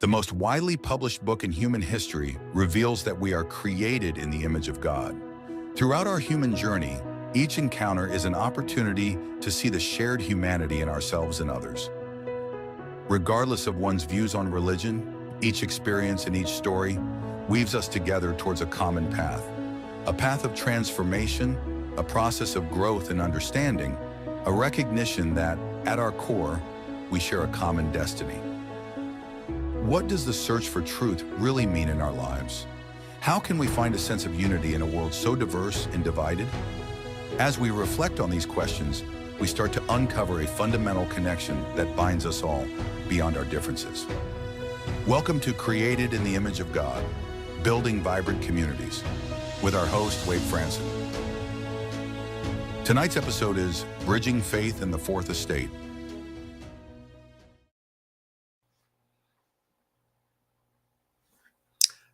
The most widely published book in human history reveals that we are created in the image of God. Throughout our human journey, each encounter is an opportunity to see the shared humanity in ourselves and others. Regardless of one's views on religion, each experience and each story weaves us together towards a common path. A path of transformation, a process of growth and understanding, a recognition that, at our core, we share a common destiny. What does the search for truth really mean in our lives? How can we find a sense of unity in a world so diverse and divided? As we reflect on these questions, we start to uncover a fundamental connection that binds us all beyond our differences. Welcome to Created in the Image of God, Building Vibrant Communities, with our host, Wade Franson. Tonight's episode is Bridging Faith in the Fourth Estate.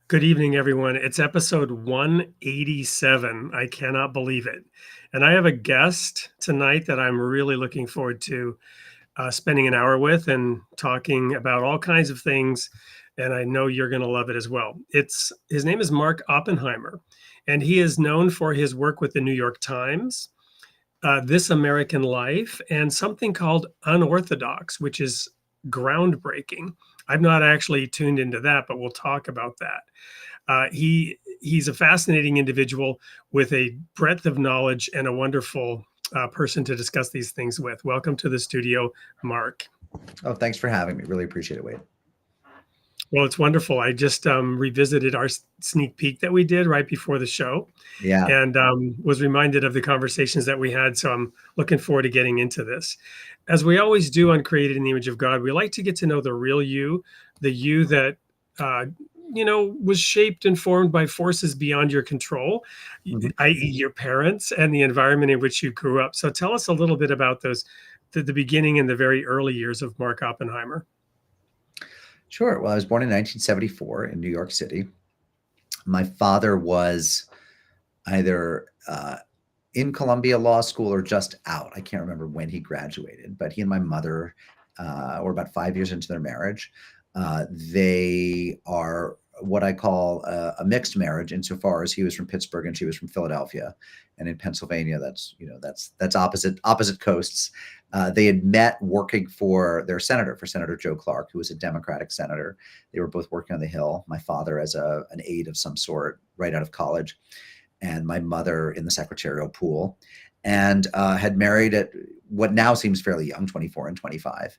Good evening, everyone. It's episode 187. I cannot believe it. And I have a guest tonight that I'm really looking forward to spending an hour with and talking about all kinds of things. And I know you're going to love it as well. His name is Mark Oppenheimer, and he is known for his work with the New York Times, This American Life, and something called Unorthodox, which is groundbreaking. I've not actually tuned into that, but we'll talk about that. He's a fascinating individual with a breadth of knowledge and a wonderful person to discuss these things with. Welcome to the studio, Mark. Oh, thanks for having me. Really appreciate it, Wade. Well, it's wonderful. I just revisited our sneak peek that we did right before the show. Yeah. And was reminded of the conversations that we had. So I'm looking forward to getting into this. As we always do on Created in the Image of God, we like to get to know the real you, the you that, was shaped and formed by forces beyond your control, i.e. your parents and the environment in which you grew up. So tell us a little bit about the beginning and the very early years of Mark Oppenheimer. Sure. Well, I was born in 1974 in New York City. My father was either in Columbia Law School or just out. I can't remember when he graduated, but he and my mother were about 5 years into their marriage. They are what I call a mixed marriage, insofar as he was from Pittsburgh and she was from Philadelphia. And in Pennsylvania, that's opposite coasts. They had met working for Senator Joe Clark, who was a Democratic senator. They were both working on the Hill. My father as an aide of some sort right out of college, and my mother in the secretarial pool, and had married at what now seems fairly young, 24 and 25.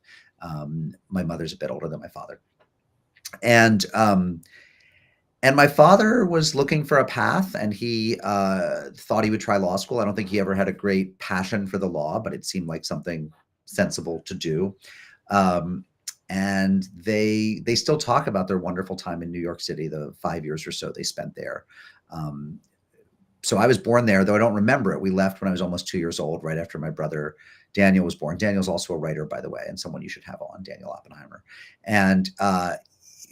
My mother's a bit older than my father. And my father was looking for a path, and he thought he would try law school. I don't think he ever had a great passion for the law, but it seemed like something sensible to do. And they still talk about their wonderful time in New York City, the 5 years or so they spent there. So I was born there, though I don't remember it. We left when I was almost 2 years old, right after my brother Daniel was born. Daniel's also a writer, by the way, and someone you should have on, Daniel Oppenheimer. And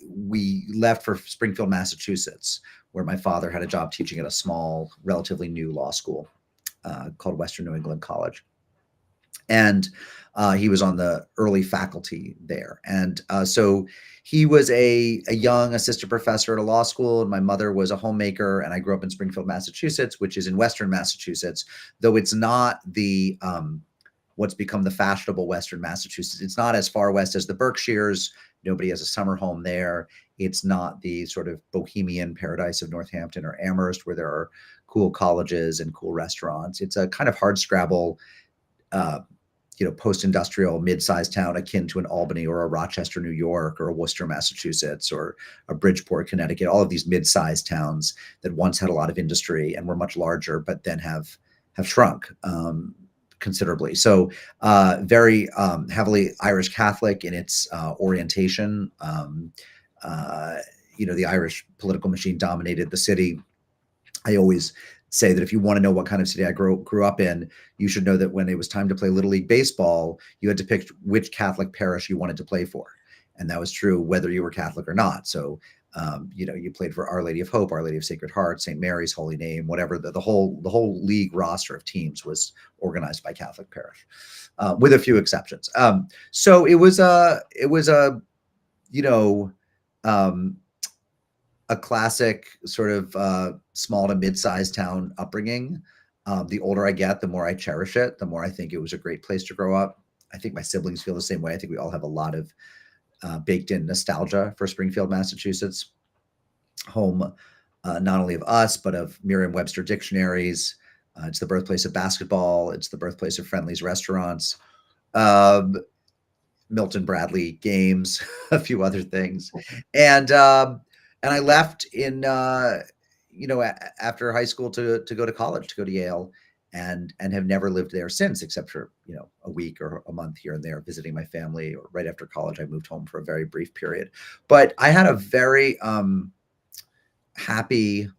we left for Springfield, Massachusetts, where my father had a job teaching at a small, relatively new law school called Western New England College. And he was on the early faculty there. And so he was a young assistant professor at a law school, and my mother was a homemaker, and I grew up in Springfield, Massachusetts, which is in Western Massachusetts, though it's not the what's become the fashionable Western Massachusetts. It's not as far west as the Berkshires. Nobody has a summer home there. It's not the sort of bohemian paradise of Northampton or Amherst, where there are cool colleges and cool restaurants. It's a kind of hardscrabble, post-industrial mid-sized town akin to an Albany or a Rochester, New York, or a Worcester, Massachusetts, or a Bridgeport, Connecticut. All of these mid-sized towns that once had a lot of industry and were much larger, but then have shrunk considerably. So very heavily Irish Catholic in its orientation. The Irish political machine dominated the city. I always say that if you want to know what kind of city I grew up in, you should know that when it was time to play Little League Baseball, you had to pick which Catholic parish you wanted to play for. And that was true whether you were Catholic or not. So you played for Our Lady of Hope, Our Lady of Sacred Heart, St. Mary's Holy Name, whatever. The whole league roster of teams was organized by Catholic parish, with a few exceptions. So it was a um, a classic sort of small to mid-sized town upbringing. The older I get, the more I cherish it, the more I think it was a great place to grow up. I think my siblings feel the same way. I think we all have a lot of baked in nostalgia for Springfield, Massachusetts, home not only of us, but of Merriam-Webster dictionaries. It's the birthplace of basketball. It's the birthplace of Friendly's restaurants, Milton Bradley games, a few other things. And I left in, after high school to go to college, to go to Yale, and have never lived there since, except for, a week or a month here and there visiting my family. Or right after college, I moved home for a very brief period. But I had a very happy,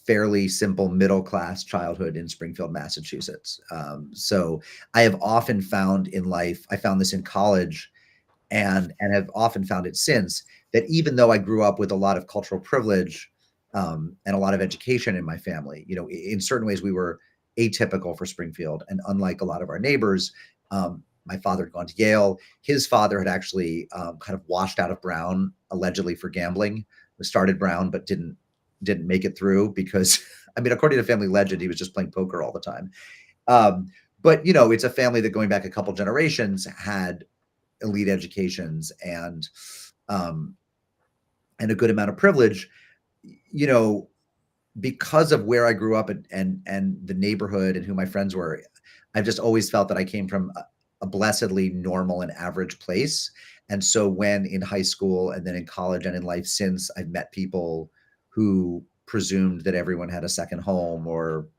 fairly simple middle-class childhood in Springfield, Massachusetts. So I have often found in life, I found this in college and have often found it since, that even though I grew up with a lot of cultural privilege and a lot of education in my family, in certain ways we were atypical for Springfield. And unlike a lot of our neighbors, my father had gone to Yale. His father had actually kind of washed out of Brown, allegedly for gambling. Started Brown, but didn't make it through because, according to family legend, he was just playing poker all the time. But, it's a family that going back a couple generations had elite educations and a good amount of privilege, because of where I grew up and the neighborhood and who my friends were. I've just always felt that I came from a blessedly normal and average place. And so when in high school and then in college and in life since, I've met people who presumed that everyone had a second home or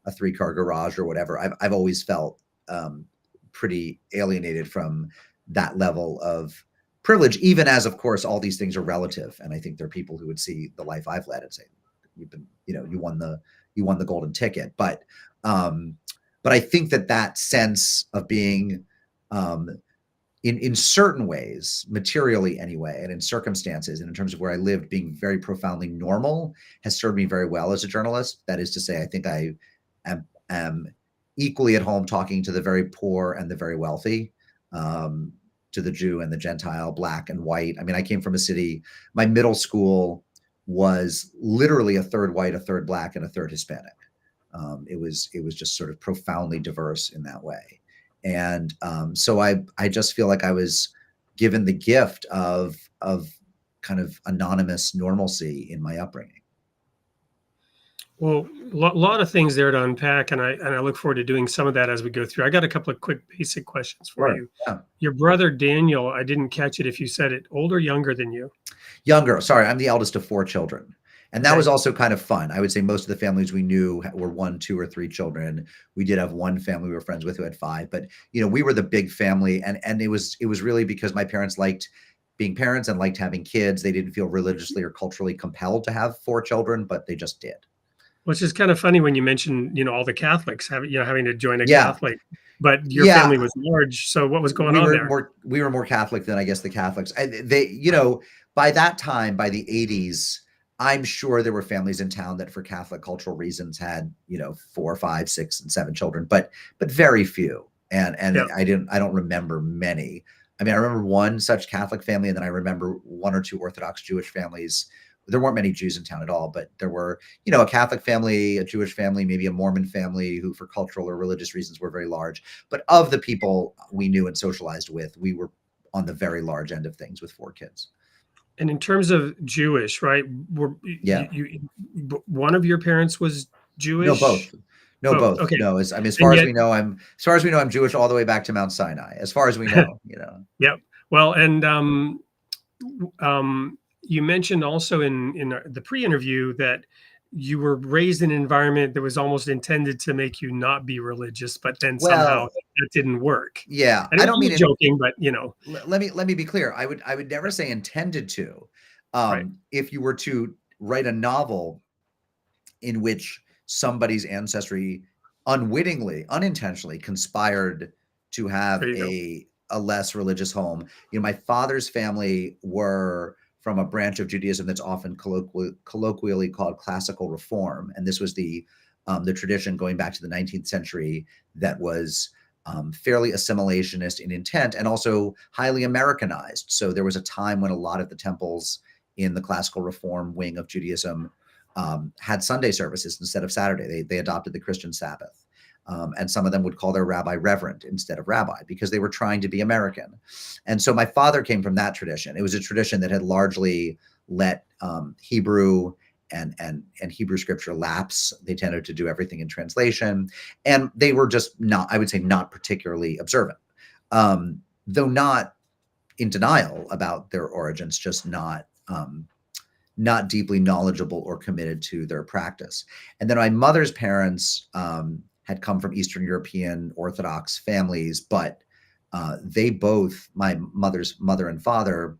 a 3-car garage or whatever, I've always felt pretty alienated from that level of privilege, even as, of course, all these things are relative. And I think there are people who would see the life I've led and say, you've been, you won the golden ticket. But I think that sense of being in certain ways, materially anyway, and in circumstances, and in terms of where I lived, being very profoundly normal has served me very well as a journalist. That is to say, I think I am equally at home talking to the very poor and the very wealthy, to the Jew and the Gentile, black and white. I came from a city, my middle school was literally a third white, a third black, and a third Hispanic. It was just sort of profoundly diverse in that way. And so I just feel like I was given the gift of kind of anonymous normalcy in my upbringing. Well, a lot of things there to unpack, and I look forward to doing some of that as we go through. I got a couple of quick basic questions for you. Yeah. Your brother Daniel, I didn't catch it if you said it, older or younger than you? Younger. Sorry, I'm the eldest of 4 children. And that was also kind of fun. I would say most of the families we knew were 1, 2, or 3 children. We did have one family we were friends with who had 5, but we were the big family, and it was really because my parents liked being parents and liked having kids. They didn't feel religiously or culturally compelled to have 4 children, but they just did. Which is kind of funny when you mention, all the Catholics having to join a Catholic, but your family was large. So what was going on there? We were more Catholic than I guess the Catholics. By that time, by the 80s, I'm sure there were families in town that for Catholic cultural reasons had, 4, 5, 6, and 7 children, but very few. And I don't remember many. I remember one such Catholic family, and then I remember 1 or 2 Orthodox Jewish families. There weren't many Jews in town at all, but there were, a Catholic family, a Jewish family, maybe a Mormon family who for cultural or religious reasons were very large. But of the people we knew and socialized with, we were on the very large end of things with 4 kids. And in terms of Jewish, right? One of your parents was Jewish? No, both. No, both. Okay. No, as far as we know, I'm Jewish all the way back to Mount Sinai. As far as we know, Yep. Well, and you mentioned also in the pre-interview that you were raised in an environment that was almost intended to make you not be religious, but then somehow that didn't work. Yeah, I don't mean joking, but Let me be clear. I would never say intended to. Right. If you were to write a novel in which somebody's ancestry unwittingly, unintentionally conspired to have a less religious home. My father's family were from a branch of Judaism that's often colloquially called classical reform. And this was the tradition going back to the 19th century that was fairly assimilationist in intent, and also highly Americanized. So there was a time when a lot of the temples in the classical reform wing of Judaism had Sunday services instead of Saturday. They adopted the Christian Sabbath. And some of them would call their rabbi reverend instead of rabbi because they were trying to be American. And so my father came from that tradition. It was a tradition that had largely let Hebrew and Hebrew scripture lapse. They tended to do everything in translation, and they were just not, I would say, not particularly observant, though not in denial about their origins, just not deeply knowledgeable or committed to their practice. And then my mother's parents had come from Eastern European Orthodox families, but they both, my mother's mother and father,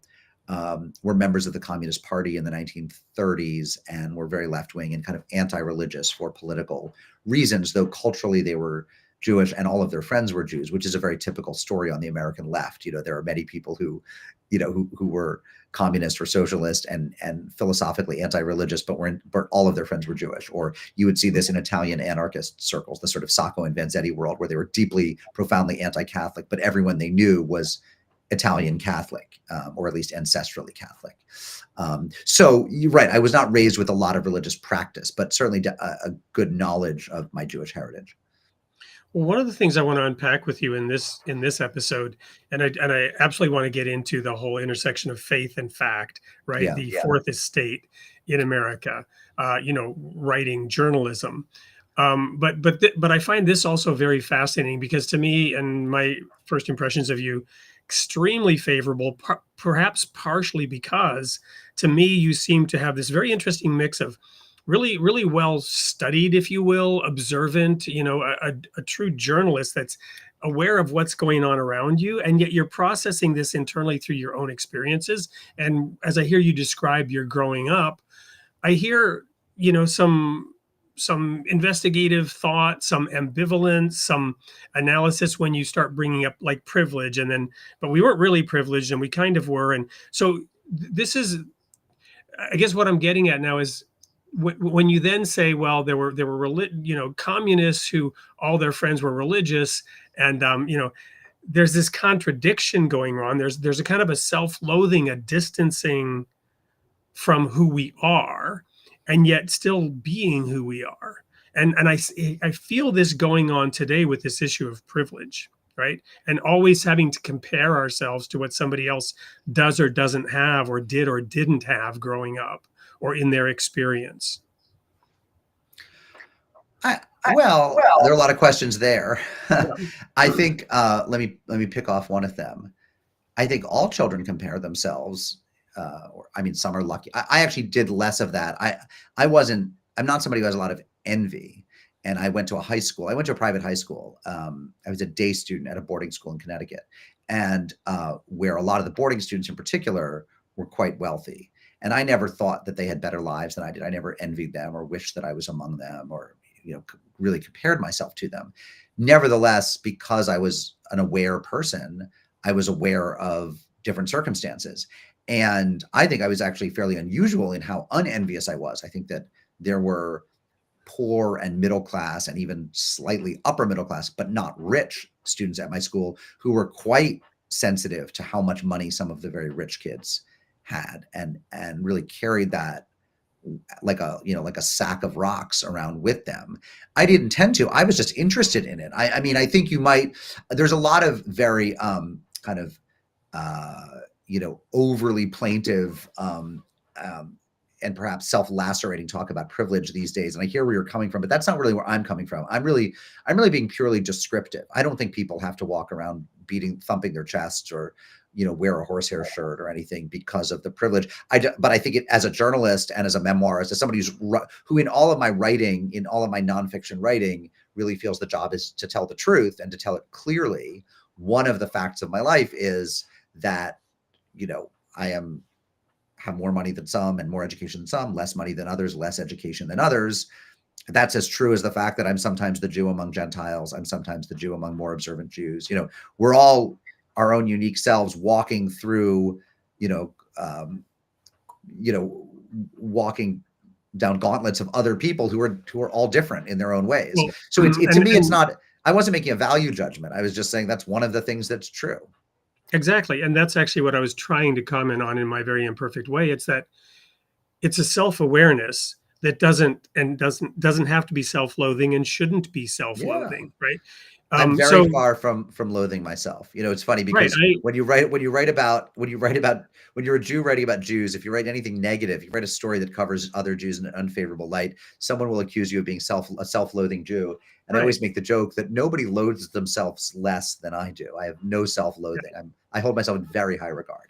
were members of the Communist Party in the 1930s and were very left-wing and kind of anti-religious for political reasons, though culturally they were Jewish and all of their friends were Jews, which is a very typical story on the American left. You know, there are many people who were communist or socialist and philosophically anti-religious, but all of their friends were Jewish. Or you would see this in Italian anarchist circles, the sort of Sacco and Vanzetti world, where they were deeply, profoundly anti-Catholic, but everyone they knew was Italian Catholic, or at least ancestrally Catholic. So you're right, I was not raised with a lot of religious practice, but certainly a good knowledge of my Jewish heritage. Well, one of the things I want to unpack with you in this episode, and I absolutely want to get into the whole intersection of faith and fact, right? Yeah, the fourth estate in America, writing journalism. But I find this also very fascinating because to me, and my first impressions of you, extremely favorable, perhaps partially because to me you seem to have this very interesting mix of really, really well studied, if you will, observant, a true journalist that's aware of what's going on around you, and yet you're processing this internally through your own experiences. And as I hear you describe your growing up, I hear, some investigative thought, some ambivalence, some analysis when you start bringing up like privilege, but we weren't really privileged and we kind of were. And so this is, I guess what I'm getting at now is when you then say, well, there were communists who all their friends were religious, and there's this contradiction going on. There's a kind of a self-loathing, a distancing from who we are, and yet still being who we are. And I feel this going on today with this issue of privilege, right? And always having to compare ourselves to what somebody else does or doesn't have, or did or didn't have growing up, or in their experience. Well, there are a lot of questions there. I think let me pick off one of them. I think all children compare themselves. Some are lucky. I actually did less of that. I'm not somebody who has a lot of envy. And I went to a high school. I went to a private high school. I was a day student at a boarding school in Connecticut, and where a lot of the boarding students in particular were quite wealthy. And I never thought that they had better lives than I did. I never envied them or wished that I was among them, or really compared myself to them. Nevertheless, because I was an aware person, I was aware of different circumstances. And I think I was actually fairly unusual in how unenvious I was. I think that there were poor and middle class and even slightly upper middle class, but not rich students at my school who were quite sensitive to how much money some of the very rich kids had, and really carried that like a sack of rocks around with them. I didn't tend to. I was just interested in it. I think there's a lot of very overly plaintive and perhaps self-lacerating talk about privilege these days. And I hear where you're coming from, but that's not really where I'm coming from. I'm really being purely descriptive. I don't think people have to walk around thumping their chests or, wear a horsehair shirt or anything because of the privilege. But I think as a journalist and as a memoirist, as somebody who in all of my writing, in all of my nonfiction writing, really feels the job is to tell the truth and to tell it clearly. One of the facts of my life is that, I have more money than some and more education than some, less money than others, less education than others. That's as true as the fact that I'm sometimes the Jew among Gentiles. I'm sometimes the Jew among more observant Jews. We're all our own unique selves walking through, walking down gauntlets of other people who are all different in their own ways. Well, so to me, it's not, I wasn't making a value judgment. I was just saying that's one of the things that's true. Exactly. And that's actually what I was trying to comment on in my very imperfect way. It's that it's a self-awareness that doesn't have to be self-loathing and shouldn't be Yeah. self-loathing, right? I'm very So far from loathing myself. You know, it's funny right, because when you're a Jew writing about Jews, if you write anything negative, you write a story that covers other Jews in an unfavorable light, someone will accuse you of being a self-loathing Jew. And I right. always make the joke that nobody loathes themselves less than I do. I have no self-loathing. I hold myself in very high regard.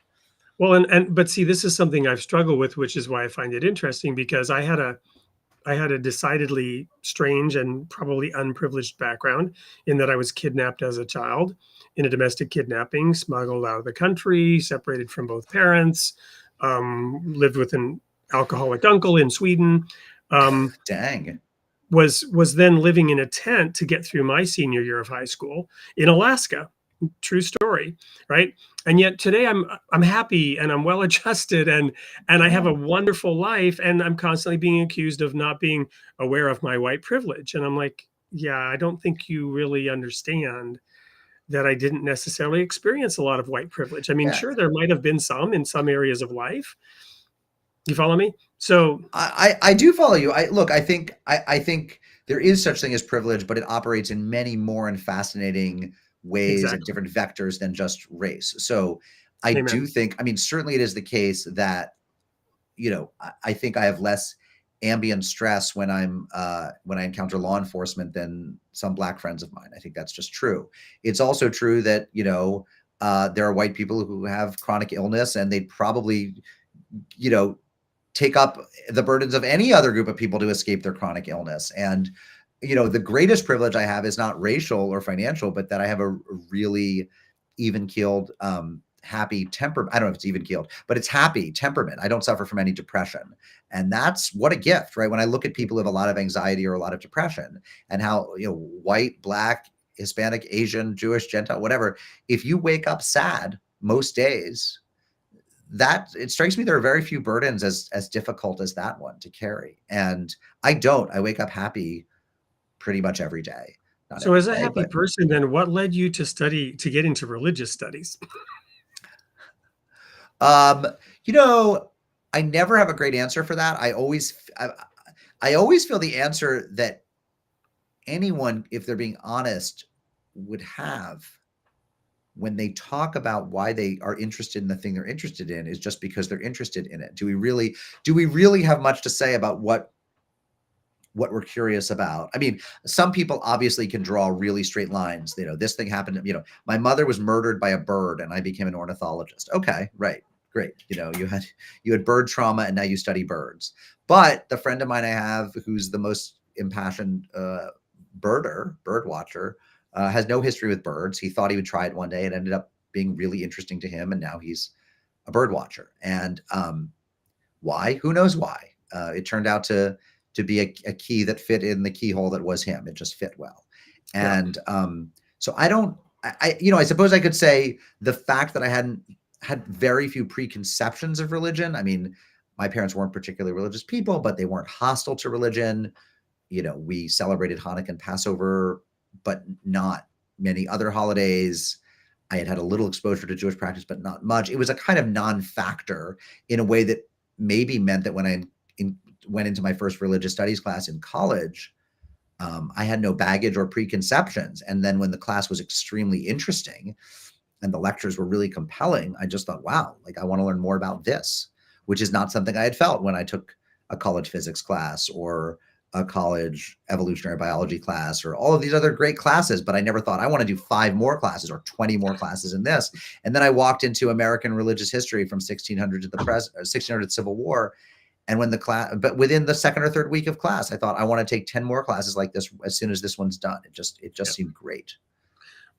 Well, but see, this is something I've struggled with, which is why I find it interesting, because I had a decidedly strange and probably unprivileged background in that I was kidnapped as a child in a domestic kidnapping, smuggled out of the country, separated from both parents, lived with an alcoholic uncle in Sweden, Dang. was then living in a tent to get through my senior year of high school in Alaska. True story, right? And yet today I'm happy and I'm well adjusted and I have a wonderful life, and I'm constantly being accused of not being aware of my white privilege. And I'm like, yeah, I don't think you really understand that I didn't necessarily experience a lot of white privilege. I mean, Yeah. sure, there might have been some in some areas of life. You follow me? So I do follow you. I think there is such thing as privilege, but it operates in many more and fascinating ways and exactly. different vectors than just race. So I do Amen. think, I mean, certainly it is the case that, you know, I think I have less ambient stress when when I encounter law enforcement than some Black friends of mine. I think that's just true. It's also true that, you know, there are white people who have chronic illness and they'd probably, you know, take up the burdens of any other group of people to escape their chronic illness. And, you know, the greatest privilege I have is not racial or financial, but that I have a really even keeled, happy temper. I don't know if it's even keeled, but it's happy temperament. I don't suffer from any depression. And that's what a gift, right? When I look at people who have a lot of anxiety or a lot of depression and how, you know, white, Black, Hispanic, Asian, Jewish, Gentile, whatever, if you wake up sad most days, that it strikes me there are very few burdens as difficult as that one to carry. And I wake up happy pretty much every day. Not So every as a day, happy but person, then what led you to get into religious studies? um, you know, I never have a great answer for that. I always feel the answer that anyone, if they're being honest, would have when they talk about why they are interested in the thing they're interested in is just because they're interested in it. Do we really have much to say about what we're curious about? I mean, some people obviously can draw really straight lines. You know, this thing happened, you know, my mother was murdered by a bird and I became an ornithologist. Okay, right. Great. You know, you had bird trauma and now you study birds. But the friend of mine I have who's the most impassioned bird watcher, has no history with birds. He thought he would try it one day. It ended up being really interesting to him, and now he's a bird watcher. And why? Who knows why? It turned out to be a key that fit in the keyhole that was him. It just fit well. Yeah. And so I suppose I could say the fact that I hadn't had very few preconceptions of religion. I mean, my parents weren't particularly religious people, but they weren't hostile to religion. You know, we celebrated Hanukkah and Passover, but not many other holidays. I had had a little exposure to Jewish practice, but not much. It was a kind of non-factor in a way that maybe meant that when I went into my first religious studies class in college, I had no baggage or preconceptions. And then when the class was extremely interesting and the lectures were really compelling, I just thought, wow, like I want to learn more about this, which is not something I had felt when I took a college physics class or a college evolutionary biology class or all of these other great classes. But I never thought I want to do 5 more classes or 20 more classes in this. And then I walked into American religious history from 1600 to the 1600 Civil War. And when but within the second or third week of class, I thought I want to take 10 more classes like this as soon as this one's done. It just seemed great.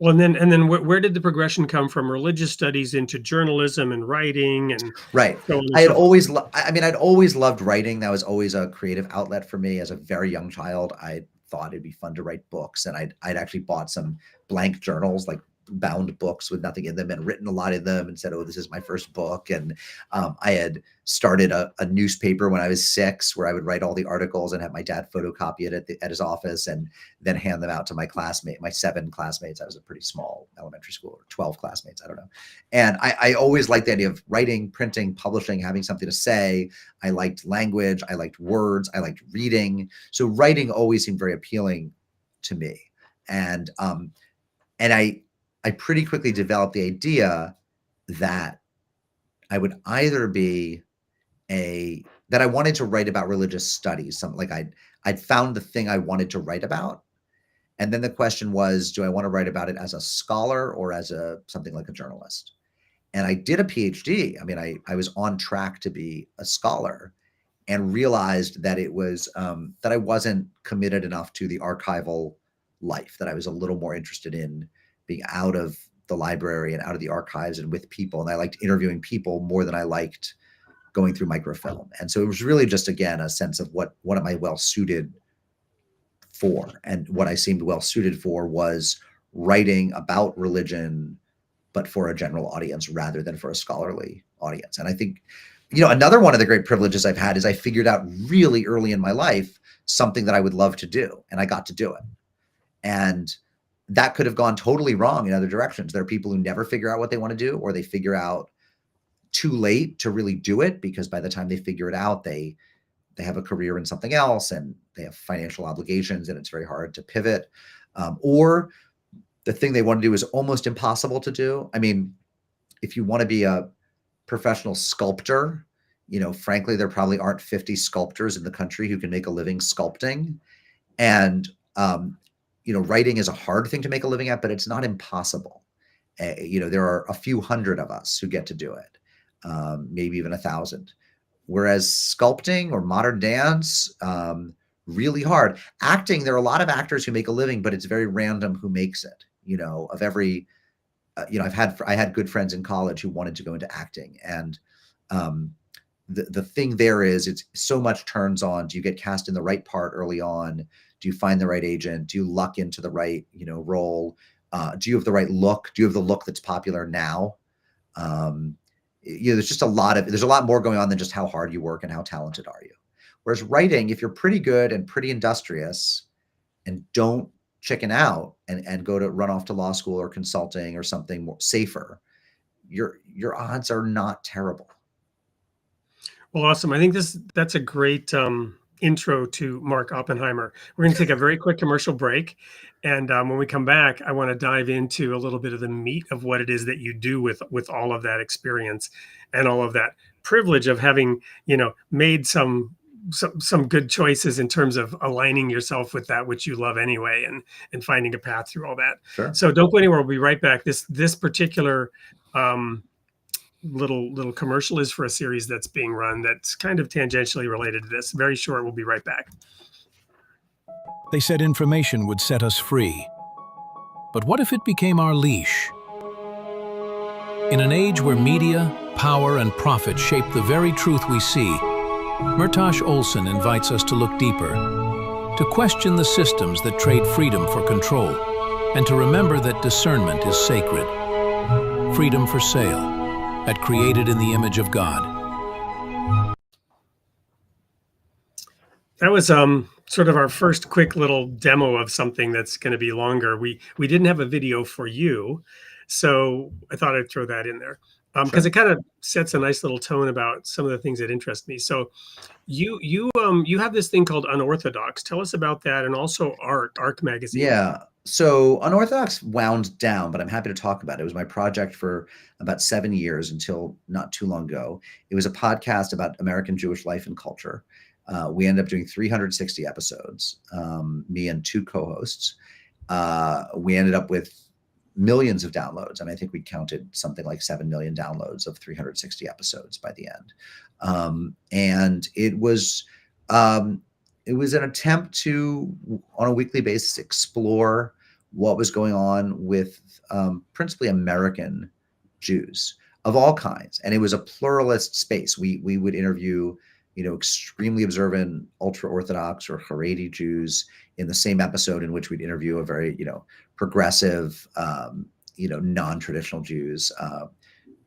Well, and then where did the progression come from religious studies into journalism and writing and right? So on and I had so always, I'd always loved writing. That was always a creative outlet for me as a very young child. I thought it'd be fun to write books, and I'd actually bought some blank journals, like bound books with nothing in them and written a lot in them and said, oh, this is my first book. And I had started a newspaper when I was 6 where I would write all the articles and have my dad photocopy it at his office and then hand them out to my 7 classmates. I was a pretty small elementary school, or 12 classmates, I don't know. And I always liked the idea of writing, printing, publishing, having something to say. I liked language. I liked words. I liked reading. So writing always seemed very appealing to me. And I pretty quickly developed the idea that I would either be that I wanted to write about religious studies. Something like I'd found the thing I wanted to write about. And then the question was, do I want to write about it as a scholar or as something like a journalist? And I did a PhD. I mean, I was on track to be a scholar and realized that it was, that I wasn't committed enough to the archival life, that I was a little more interested in being out of the library and out of the archives and with people. And I liked interviewing people more than I liked going through microfilm. And so it was really just, again, a sense of what am I well suited for? And what I seemed well suited for was writing about religion, but for a general audience rather than for a scholarly audience. And I think, another one of the great privileges I've had is I figured out really early in my life something that I would love to do, and I got to do it. And that could have gone totally wrong in other directions. There are people who never figure out what they want to do, or they figure out too late to really do it, because by the time they figure it out, they have a career in something else and they have financial obligations and it's very hard to pivot. Or the thing they want to do is almost impossible to do. I mean, if you want to be a professional sculptor, frankly, there probably aren't 50 sculptors in the country who can make a living sculpting. And, writing is a hard thing to make a living at, but it's not impossible. There are a few hundred of us who get to do it, maybe even 1,000. Whereas sculpting or modern dance, really hard. Acting, there are a lot of actors who make a living, but it's very random who makes it. Of every, I had good friends in college who wanted to go into acting, and the thing there is, it's so much turns on. Do you get cast in the right part early on? Do you find the right agent? Do you luck into the right, role? Do you have the right look? Do you have the look that's popular now? There's a lot more going on than just how hard you work and how talented are you. Whereas writing, if you're pretty good and pretty industrious and don't chicken out and go to run off to law school or consulting or something more safer, your odds are not terrible. Well, awesome. I think that's a great intro to Mark Oppenheimer. We're going to take a very quick commercial break. And when we come back, I want to dive into a little bit of the meat of what it is that you do with all of that experience and all of that privilege of having, made some good choices in terms of aligning yourself with that which you love anyway, and finding a path through all that. Sure. So don't go anywhere. We'll be right back. This particular little commercial is for a series that's being run that's kind of tangentially related to this. Very short. We'll be right back. They said information would set us free. But what if it became our leash? In an age where media, power, and profit shape the very truth we see, Murtash Olson invites us to look deeper, to question the systems that trade freedom for control, and to remember that discernment is sacred. Freedom for sale, at Created in the Image of God. That was sort of our first quick little demo of something that's going to be longer. We didn't have a video for you, so I thought I'd throw that in there because it kind of sets a nice little tone about some of the things that interest me. So you have this thing called Unorthodox. Tell us about that, and also Arc magazine. Yeah. So Unorthodox wound down, but I'm happy to talk about it. It was my project for about 7 years until not too long ago. It was a podcast about American Jewish life and culture. We ended up doing 360 episodes, me and 2 co-hosts. We ended up with millions of downloads. And I think we counted something like 7 million downloads of 360 episodes by the end. And it was an attempt to, on a weekly basis, explore what was going on with principally American Jews of all kinds. And it was a pluralist space. We would interview, extremely observant, ultra-Orthodox or Haredi Jews in the same episode in which we'd interview a very, progressive, non-traditional Jews.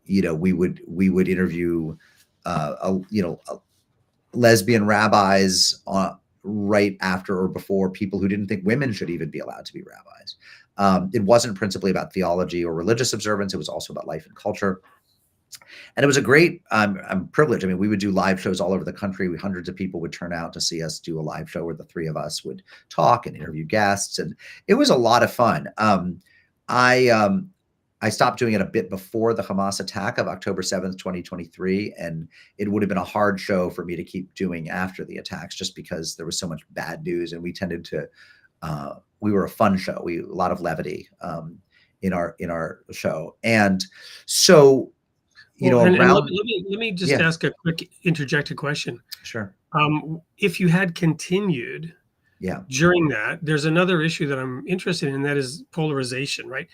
We would interview, lesbian rabbis right after or before people who didn't think women should even be allowed to be rabbis. It wasn't principally about theology or religious observance. It was also about life and culture. And it was a great, I'm privileged. I mean, we would do live shows all over the country. Hundreds of people would turn out to see us do a live show where the three of us would talk and interview guests. And it was a lot of fun. I stopped doing it a bit before the Hamas attack of October 7th, 2023. And it would have been a hard show for me to keep doing after the attacks, just because there was so much bad news. And we tended to, we were a fun show. A lot of levity in our show. And so, let me just ask a quick interjected question. Sure. If you had continued during that, there's another issue that I'm interested in, and that is polarization, right?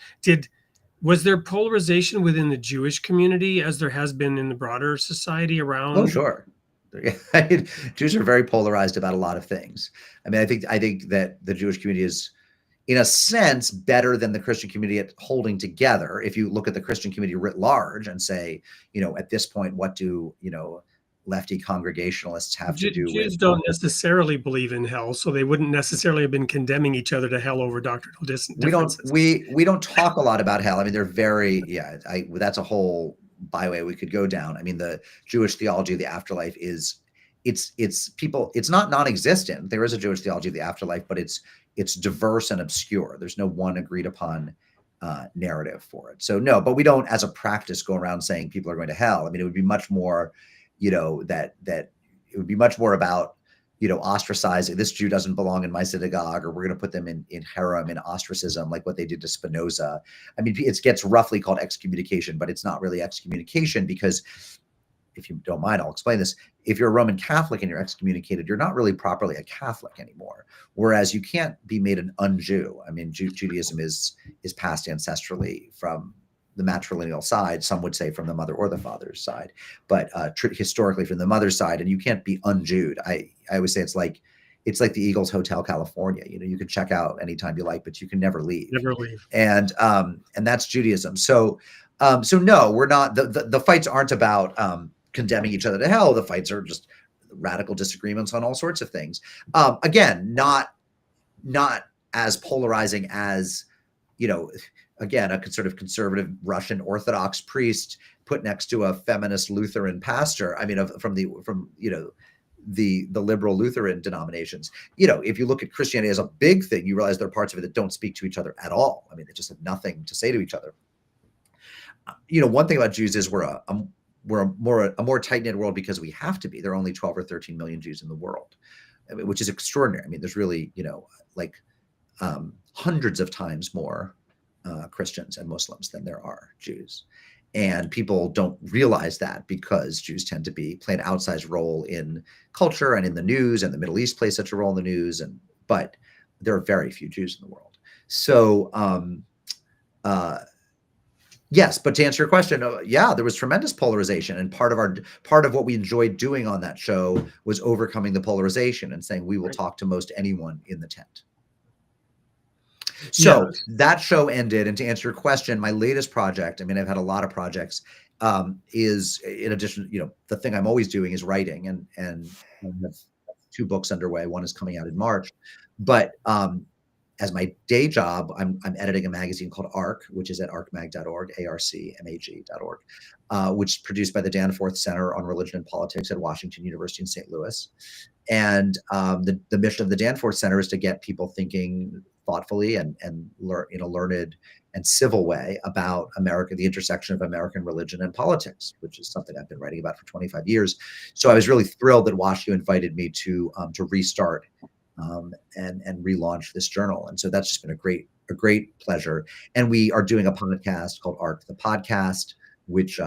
Was there polarization within the Jewish community as there has been in the broader society around? Oh, sure. Jews are very polarized about a lot of things. I mean, I think that the Jewish community is, in a sense, better than the Christian community at holding together. If you look at the Christian community writ large and say, at this point, what do, lefty Congregationalists have to do with? Jews don't necessarily believe in hell, so they wouldn't necessarily have been condemning each other to hell over doctrinal differences. We don't talk a lot about hell. I mean, they're very, that's a whole byway we could go down. I mean, the Jewish theology of the afterlife is, it's not non-existent. There is a Jewish theology of the afterlife, but it's diverse and obscure. There's no one agreed upon narrative for it. So no, but we don't, as a practice, go around saying people are going to hell. I mean, it would be much more, that it would be much more about, ostracizing, this Jew doesn't belong in my synagogue, or we're going to put them in harem, in ostracism, like what they did to Spinoza. I mean, it gets roughly called excommunication, but it's not really excommunication, because if you don't mind, I'll explain this. If you're a Roman Catholic and you're excommunicated, you're not really properly a Catholic anymore. Whereas you can't be made an un-Jew. I mean, Judaism is passed ancestrally from the matrilineal side. Some would say from the mother or the father's side, but historically from the mother's side. And you can't be un-Jewed. I always say it's like the Eagles Hotel California. You can check out anytime you like, but you can never leave. Never leave. And that's Judaism. So no, we're not. The fights aren't about condemning each other to hell. The fights are just radical disagreements on all sorts of things. Again, not as polarizing as, again, a sort of conservative Russian Orthodox priest put next to a feminist Lutheran pastor. I mean, from the liberal Lutheran denominations. If you look at Christianity as a big thing, you realize there are parts of it that don't speak to each other at all. I mean, they just have nothing to say to each other. One thing about Jews is we're a more tight-knit world because we have to be. There are only 12 or 13 million Jews in the world, which is extraordinary. I mean, there's really, hundreds of times more Christians and Muslims than there are Jews. And people don't realize that because Jews tend to play an outsized role in culture and in the news, and the Middle East plays such a role in the news. But there are very few Jews in the world. So, yes, but to answer your question, there was tremendous polarization, and part of what we enjoyed doing on that show was overcoming the polarization and saying we will talk to most anyone in the tent. So that show ended, and to answer your question, my latest project, I mean, I've had a lot of projects, is, in addition, the thing I'm always doing is writing, and I have 2 books underway. One is coming out in March, but as my day job, I'm editing a magazine called ARC, which is at arcmag.org, arcmag.org, which is produced by the Danforth Center on Religion and Politics at Washington University in St. Louis. And the mission of the Danforth Center is to get people thinking thoughtfully and learn in a learned and civil way about America, the intersection of American religion and politics, which is something I've been writing about for 25 years. So I was really thrilled that WashU invited me to restart and relaunch this journal. And so that's just been a great pleasure. And we are doing a podcast called ARC the Podcast, which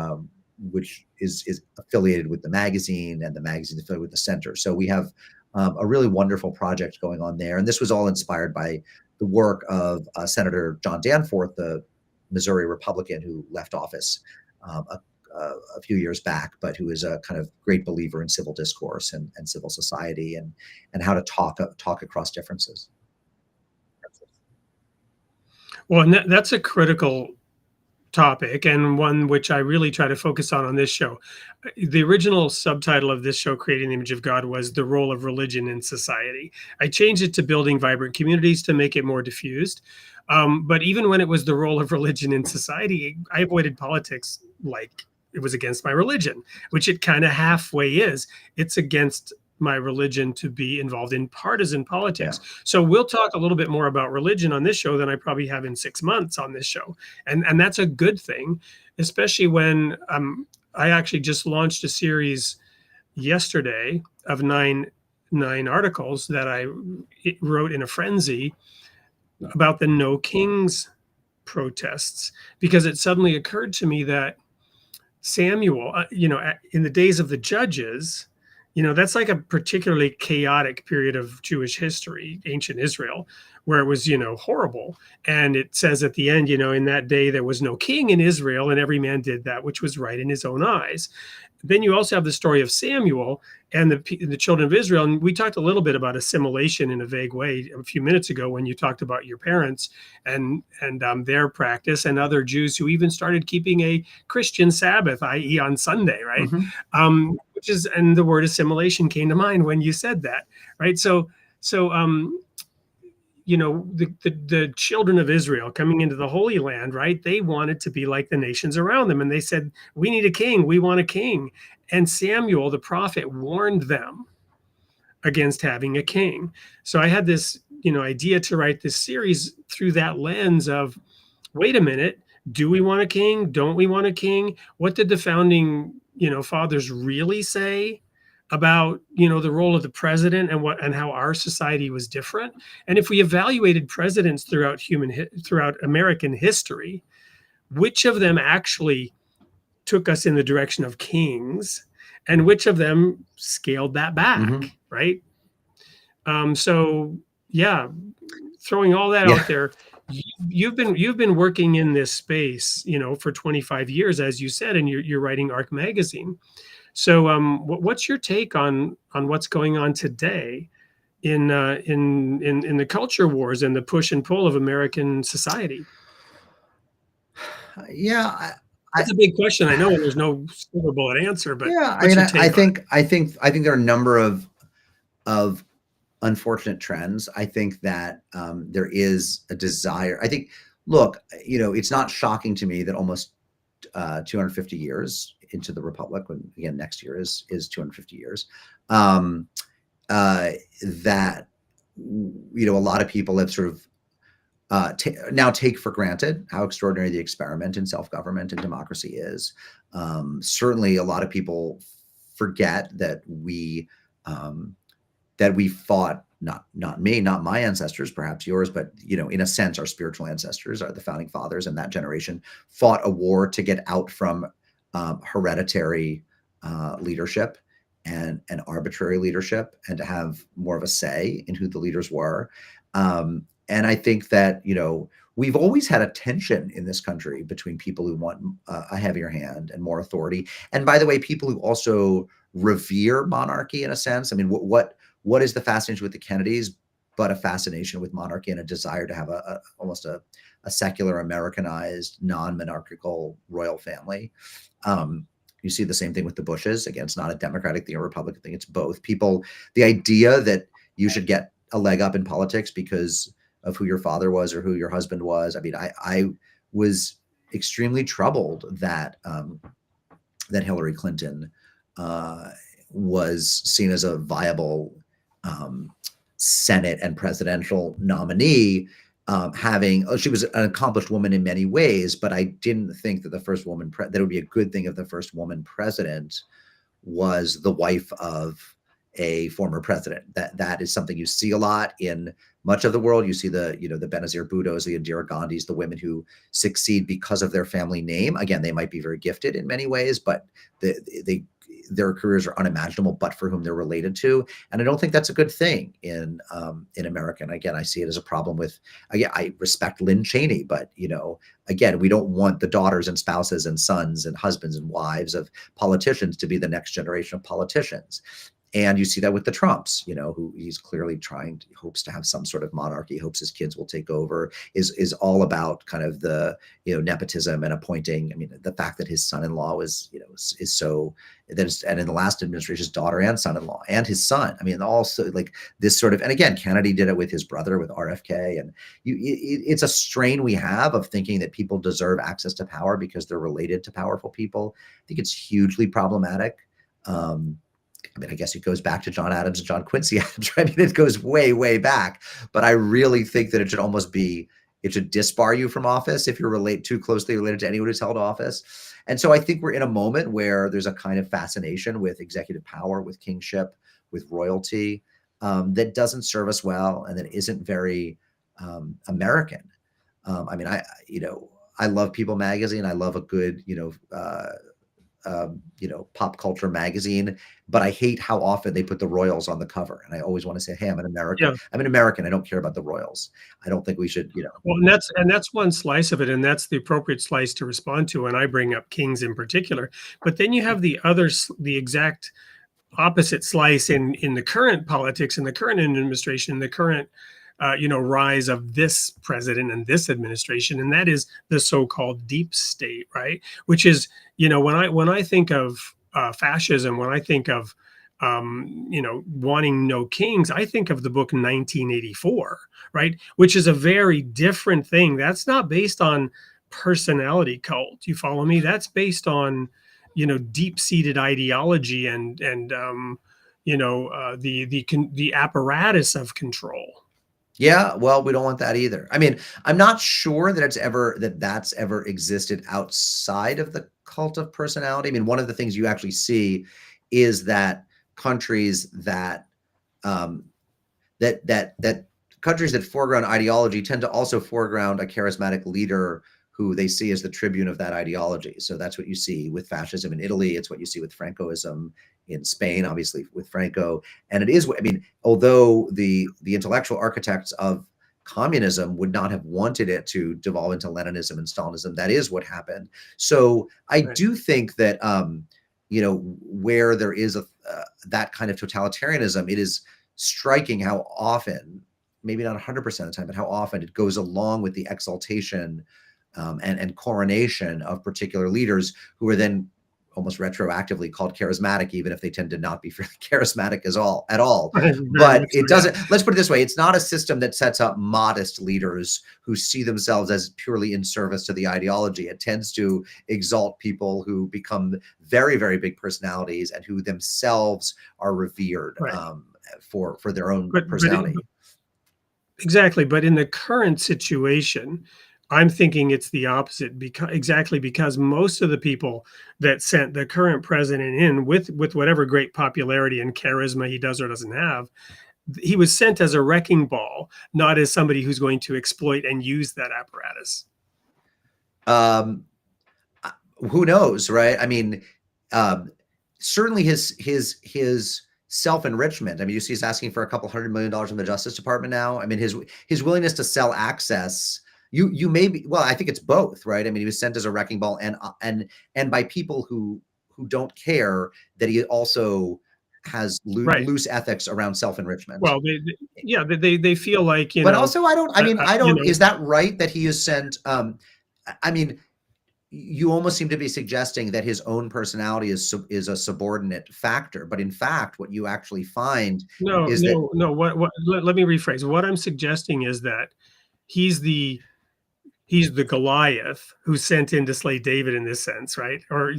is affiliated with the magazine, and the magazine is affiliated with the center. So we have a really wonderful project going on there. And this was all inspired by the work of Senator John Danforth, the Missouri Republican who left office a few years back, but who is a kind of great believer in civil discourse and civil society and how to talk across differences. Well, and that's a critical topic, and one which I really try to focus on this show. The original subtitle of this show, Creating the Image of God, was The Role of Religion in Society. I changed it to Building Vibrant Communities to make it more diffused. But even when it was the role of religion in society, I avoided politics like it was against my religion, which it kind of halfway is. It's against my religion to be involved in partisan politics. So we'll talk a little bit more about religion on this show than I probably have in 6 months on this show. And that's a good thing, especially when I actually just launched a series yesterday of nine articles that I wrote in a frenzy about the No Kings protests, because it suddenly occurred to me that Samuel, in the days of the judges, that's like a particularly chaotic period of Jewish history, ancient Israel, where it was, horrible. And it says at the end, in that day there was no king in Israel, and every man did that which was right in his own eyes. Then you also have the story of Samuel and the children of Israel. And we talked a little bit about assimilation in a vague way a few minutes ago when you talked about your parents and their practice, and other Jews who even started keeping a Christian Sabbath, i.e. on Sunday, right? And the word assimilation came to mind when you said that, right? So the children of Israel coming into the Holy Land, right? They wanted to be like the nations around them. And they said, we need a king. We want a king. And Samuel, the prophet, warned them against having a king. So I had this, idea to write this series through that lens of, wait a minute, do we want a king? Don't we want a king? What did the founding, fathers really say about the role of the president and how our society was different? And if we evaluated presidents throughout American history, which of them actually took us in the direction of kings, and which of them scaled that back, right? So yeah, throwing all that out there, you've been working in this space, for 25 years, as you said, and you're writing Arc Magazine. So what's your take on what's going on today in the culture wars and the push and pull of American society? Yeah, that's a big question. I know there's no silver bullet answer, but yeah, I think there are a number of unfortunate trends. I think that there is a desire. I think, look, it's not shocking to me that almost 250 years into the Republic, when again next year is 250 years, that a lot of people have sort of now take for granted how extraordinary the experiment in self-government and democracy is. Certainly, a lot of people forget that we fought, not me, not my ancestors, perhaps yours, but in a sense, our spiritual ancestors, are the founding fathers, and that generation fought a war to get out from hereditary leadership and arbitrary leadership, and to have more of a say in who the leaders were. And I think that, we've always had a tension in this country between people who want a heavier hand and more authority. And by the way, people who also revere monarchy in a sense. I mean, what is the fascination with the Kennedys, but a fascination with monarchy and a desire to have almost a secular, Americanized, non-monarchical royal family. You see the same thing with the Bushes. Again, it's not a Democratic thing or Republican thing. It's both. People, the idea that you should get a leg up in politics because of who your father was or who your husband was. I mean, I was extremely troubled that that Hillary Clinton was seen as a viable Senate and presidential nominee, she was an accomplished woman in many ways, but I didn't think that the first woman, that it would be a good thing if the first woman president was the wife of a former president. That is something you see a lot in much of the world. You see the Benazir Bhuttos, the Indira Gandhis, the women who succeed because of their family name. Again, they might be very gifted in many ways, but their careers are unimaginable but for whom they're related to. And I don't think that's a good thing in America. And again, I see it as a problem with, again, I respect Lynn Cheney, but again, we don't want the daughters and spouses and sons and husbands and wives of politicians to be the next generation of politicians. And you see that with the Trumps, who he's clearly hopes to have some sort of monarchy, hopes his kids will take over, is all about kind of the, nepotism and appointing. I mean, the fact that his son-in-law is so, and in the last administration, his daughter and son-in-law and his son. I mean, also like this sort of, and again, Kennedy did it with his brother, with RFK. And it's a strain we have of thinking that people deserve access to power because they're related to powerful people. I think it's hugely problematic. I mean, I guess it goes back to John Adams and John Quincy Adams. I mean, it goes way, way back. But I really think that it should disbar you from office if you're too closely related to anyone who's held office. And so I think we're in a moment where there's a kind of fascination with executive power, with kingship, with royalty, that doesn't serve us well and that isn't very American. I mean, I love People magazine. I love a good, pop culture magazine, but I hate how often they put the royals on the cover. And I always want to say, hey, I'm an American. Yeah. I'm an American. I don't care about the royals. I don't think we should, Well, and that's one slice of it, and that's the appropriate slice to respond to. And I bring up kings in particular, but then you have the exact opposite slice in the current politics, in the current administration, the current rise of this president and this administration, and that is the so-called deep state, right? Which is, when I think of fascism, when I think of wanting no kings, I think of the book 1984, right? Which is a very different thing. That's not based on personality cult. You follow me? That's based on deep-seated ideology and the apparatus of control. Yeah, well, we don't want that either. I mean, I'm not sure that that's ever existed outside of the cult of personality. I mean, one of the things you actually see is that countries that countries that foreground ideology tend to also foreground a charismatic leader who they see as the tribune of that ideology. So that's what you see with fascism in Italy. It's what you see with Francoism in Spain, obviously with Franco. And it is, I mean, although the intellectual architects of communism would not have wanted it to devolve into Leninism and Stalinism, that is what happened. So I do think that, where there is that kind of totalitarianism, it is striking how often, maybe not 100% of the time, but how often it goes along with the exaltation and coronation of particular leaders who are then almost retroactively called charismatic, even if they tend to not be fairly charismatic at all. But it doesn't, let's put it this way, it's not a system that sets up modest leaders who see themselves as purely in service to the ideology. It tends to exalt people who become very, very big personalities and who themselves are revered for their own personality. Exactly. But in the current situation, I'm thinking it's the opposite, because most of the people that sent the current president in with whatever great popularity and charisma he does or doesn't have, he was sent as a wrecking ball, not as somebody who's going to exploit and use that apparatus. Who knows, right? I mean, certainly his self-enrichment. I mean, you see he's asking for $200 million from the Justice Department now. I mean, his willingness to sell access. You may be, well, I think it's both, right? I mean, he was sent as a wrecking ball and by people who don't care that he also has loose ethics around self-enrichment. Well, they feel like, but also I don't, is that right that he is sent, I mean, you almost seem to be suggesting that his own personality is a subordinate factor, but in fact, what you actually find let me rephrase. What I'm suggesting is that he's the Goliath who sent in to slay David in this sense, right? Or,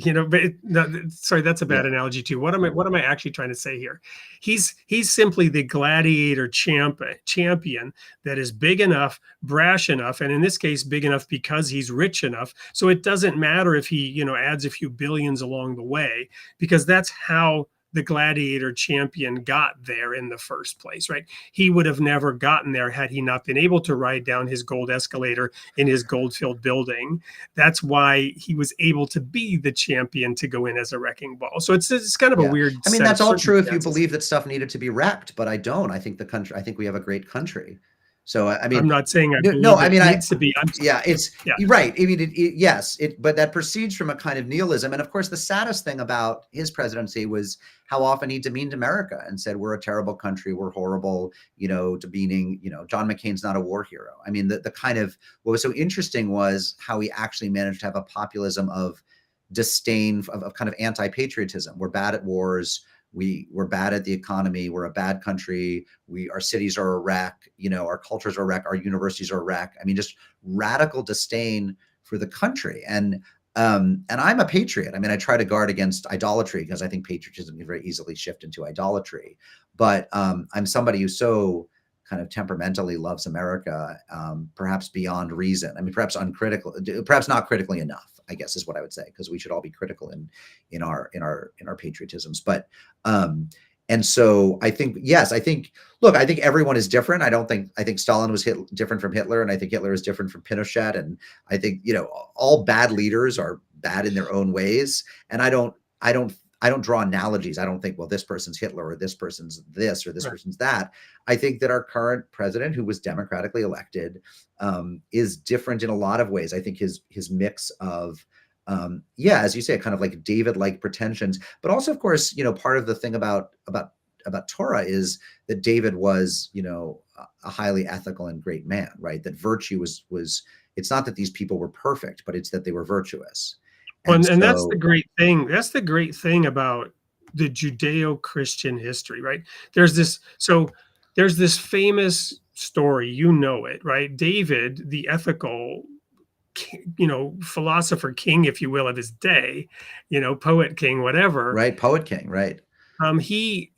sorry, that's a bad analogy too. What am I actually trying to say here? He's simply the gladiator champion that is big enough, brash enough, and in this case, big enough because he's rich enough. So it doesn't matter if he, adds a few billions along the way, because that's how the gladiator champion got there in the first place, right? He would have never gotten there had he not been able to ride down his gold escalator in his gold-filled building. That's why he was able to be the champion to go in as a wrecking ball. So it's kind of a weird. I mean, that's all true if you believe that stuff needed to be wrecked, but I don't. I think I think we have a great country. So I I'm mean, not saying I no, believe I it mean, needs to be. yeah, it's Yeah. right. I mean, yes, but that proceeds from a kind of nihilism. And of course, the saddest thing about his presidency was how often he demeaned America and said, we're a terrible country, we're horrible, demeaning, John McCain's not a war hero. I mean, the kind of, what was so interesting was how he actually managed to have a populism of disdain, of kind of anti-patriotism. We're bad at wars. We're bad at the economy. We're a bad country. Our cities are a wreck. Our cultures are a wreck. Our universities are a wreck. I mean, just radical disdain for the country. And I'm a patriot. I mean, I try to guard against idolatry because I think patriotism can very easily shift into idolatry. But I'm somebody who so kind of temperamentally loves America, perhaps beyond reason. I mean, perhaps uncritical, perhaps not critically enough, I guess is what I would say, because we should all be critical in our patriotisms. But and so I think, yes, look, I think everyone is different. I think Stalin was different from Hitler, and I think Hitler is different from Pinochet. And I think, all bad leaders are bad in their own ways. And I don't draw analogies. I don't think, well, this person's Hitler or this person's this or this person's that. I think that our current president, who was democratically elected, is different in a lot of ways. I think his mix of, as you say, kind of like David-like pretensions, but also, of course, part of the thing about Torah is that David was, a highly ethical and great man, right? That virtue was it's not that these people were perfect, but it's that they were virtuous. And that's the great thing. That's the great thing about the Judeo-Christian history, right? There's this famous story, it, right? David, the ethical, philosopher king, if you will, of his day, poet king, whatever. Right, poet king, right. He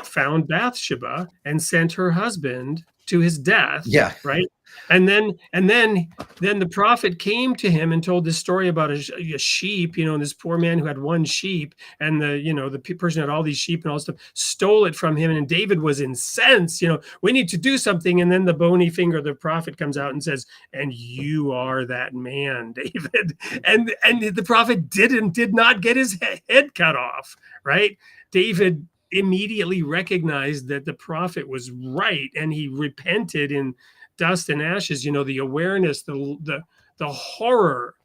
found Bathsheba and sent her husband to his death. Yeah. Right. And then the prophet came to him and told this story about a sheep, and this poor man who had one sheep, and the person who had all these sheep and all this stuff stole it from him. And David was incensed, we need to do something. And then the bony finger of the prophet comes out and says, and you are that man, David. And the prophet did not get his head cut off. Right. David immediately recognized that the prophet was right, and he repented in dust and ashes. The awareness, the horror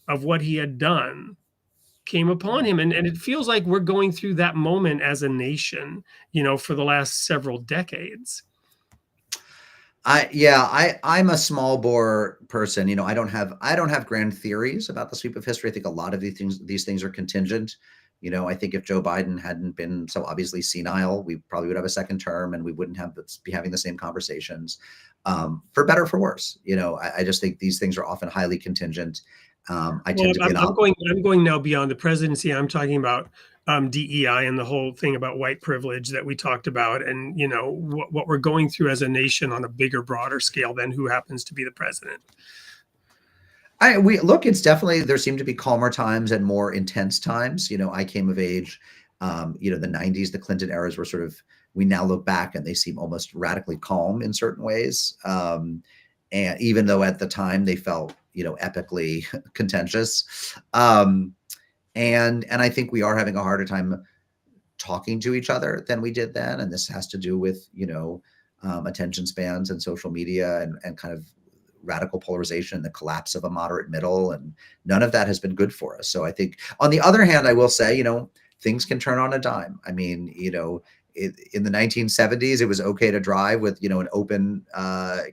of what he had done came upon him. And it feels like we're going through that moment as a nation, for the last several decades. I'm a small bore person. I don't have grand theories about the sweep of history. I think a lot of these things are contingent. I think if Joe Biden hadn't been so obviously senile, we probably would have a second term, and we wouldn't be having the same conversations, for better or for worse. I just think these things are often highly contingent. I'm going now beyond the presidency. I'm talking about DEI and the whole thing about white privilege that we talked about, and what we're going through as a nation on a bigger, broader scale than who happens to be the president. It's definitely, there seem to be calmer times and more intense times. I came of age, the 90s, the Clinton eras were sort of, we now look back and they seem almost radically calm in certain ways. And even though at the time they felt, epically contentious. And I think we are having a harder time talking to each other than we did then. And this has to do with, attention spans and social media and kind of radical polarization, the collapse of a moderate middle, and none of that has been good for us. So I think, on the other hand, I will say, things can turn on a dime. I mean, in the 1970s, it was okay to drive with, an open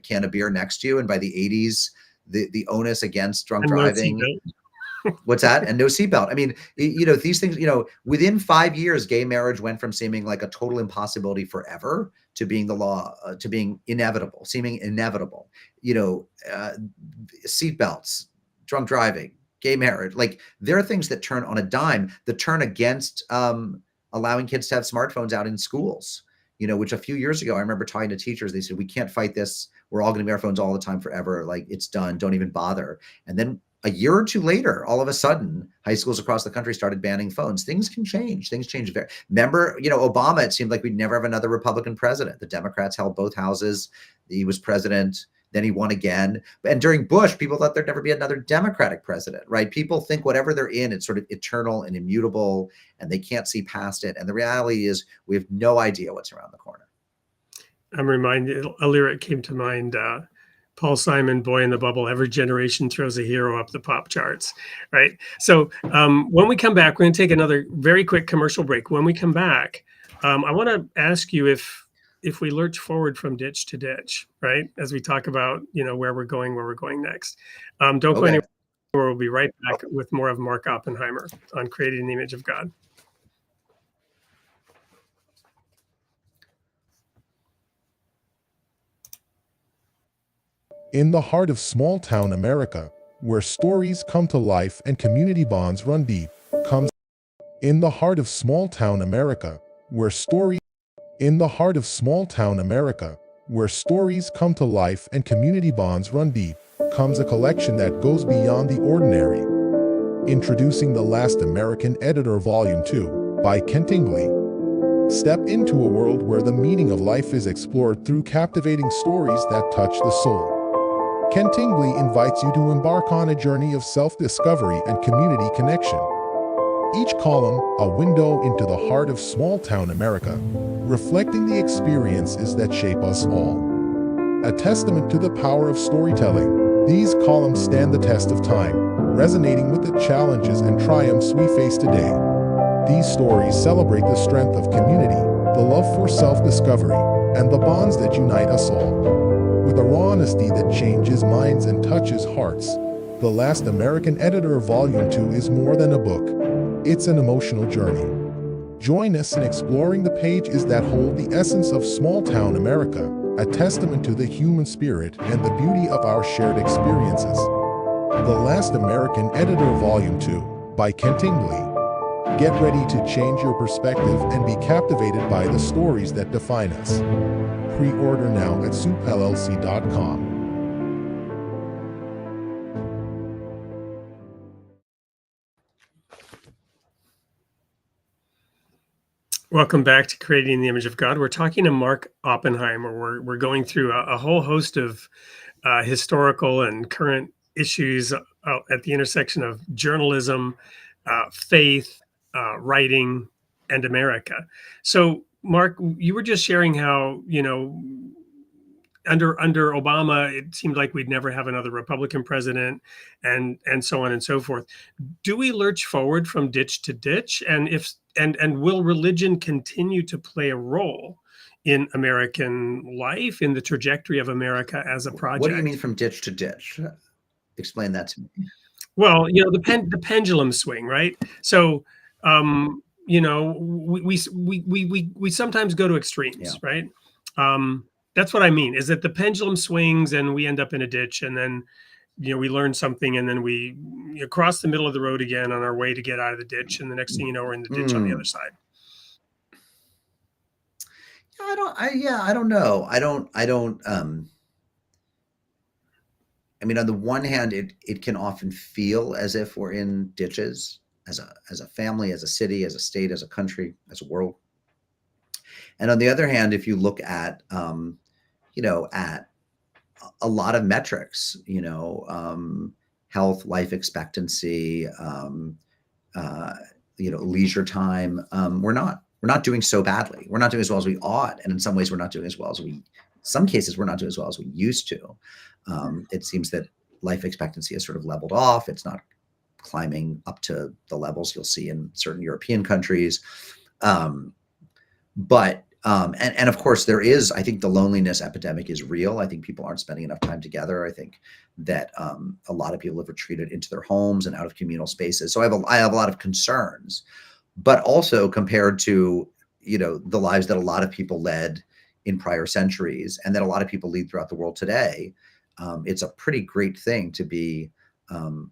can of beer next to you. And by the 80s, the onus against drunk driving. What's that? And no seatbelt. I mean, these things, within 5 years, gay marriage went from seeming like a total impossibility forever to being the law, to being inevitable, seeming inevitable. Seatbelts, drunk driving, gay marriage, like there are things that turn on a dime, that turn against allowing kids to have smartphones out in schools, which a few years ago, I remember talking to teachers, they said, we can't fight this. We're all going to be on our phones all the time forever. Like, it's done. Don't even bother. And then a year or two later, all of a sudden, high schools across the country started banning phones. Things can change. Things change. Remember, Obama, it seemed like we'd never have another Republican president. The Democrats held both houses. He was president. Then he won again. And during Bush, people thought there'd never be another Democratic president, right? People think whatever they're in, it's sort of eternal and immutable, and they can't see past it. And the reality is we have no idea what's around the corner. I'm reminded, a lyric came to mind, Paul Simon, Boy in the Bubble, every generation throws a hero up the pop charts, right? So when we come back, we're going to take another very quick commercial break. When we come back, I want to ask you if we lurch forward from ditch to ditch, right? As we talk about, where we're going next. Don't go anywhere. We'll be right back with more of Mark Oppenheimer on Creating the Image of God. In the heart of small-town America, where stories come to life and community bonds run deep, comes in the heart of small-town America, where stories come to life and community bonds run deep, comes a collection that goes beyond the ordinary. Introducing The Last American Editor Volume 2 by Ken Tingley. Step into a world where the meaning of life is explored through captivating stories that touch the soul. Ken Tingley invites you to embark on a journey of self-discovery and community connection. Each column, a window into the heart of small-town America, reflecting the experiences that shape us all. A testament to the power of storytelling, these columns stand the test of time, resonating with the challenges and triumphs we face today. These stories celebrate the strength of community, the love for self-discovery, and the bonds that unite us all. With a raw honesty that changes minds and touches hearts, The Last American Editor Volume 2 is more than a book. It's an emotional journey. Join us in exploring the pages that hold the essence of small-town America, a testament to the human spirit and the beauty of our shared experiences. The Last American Editor Volume 2 by Ken Tingley. Get ready to change your perspective and be captivated by the stories that define us. Pre-order now at soupllc.com. Welcome back to Creating the Image of God. We're talking to Mark Oppenheimer. We're going through a whole host of historical and current issues at the intersection of journalism, faith, writing, and America. So, Mark, you were just sharing how, under Obama, it seemed like we'd never have another Republican president, and so on and so forth. Do we lurch forward from ditch to ditch? And will religion continue to play a role in American life, in the trajectory of America as a project? What do you mean from ditch to ditch? Explain that to me. Well, the pendulum swing, right? So, we sometimes go to extremes, right? That's what I mean, is that the pendulum swings and we end up in a ditch, and then, we learn something, and then we cross the middle of the road again on our way to get out of the ditch. And the next thing you know, we're in the ditch on the other side. I don't know. I mean, on the one hand, it can often feel as if we're in ditches as a family, as a city, as a state, as a country, as a world. And on the other hand, if you look at, at a lot of metrics, health, life expectancy, leisure time, we're not doing so badly. We're not doing as well as we ought. And in some ways, we're not doing as well as some cases, we're not doing as well as we used to. It seems that life expectancy has sort of leveled off. It's not climbing up to the levels you'll see in certain European countries. But of course there is, I think the loneliness epidemic is real. I think people aren't spending enough time together. I think that a lot of people have retreated into their homes and out of communal spaces. So I have a lot of concerns, but also compared to, the lives that a lot of people led in prior centuries and that a lot of people lead throughout the world today, it's a pretty great thing to be an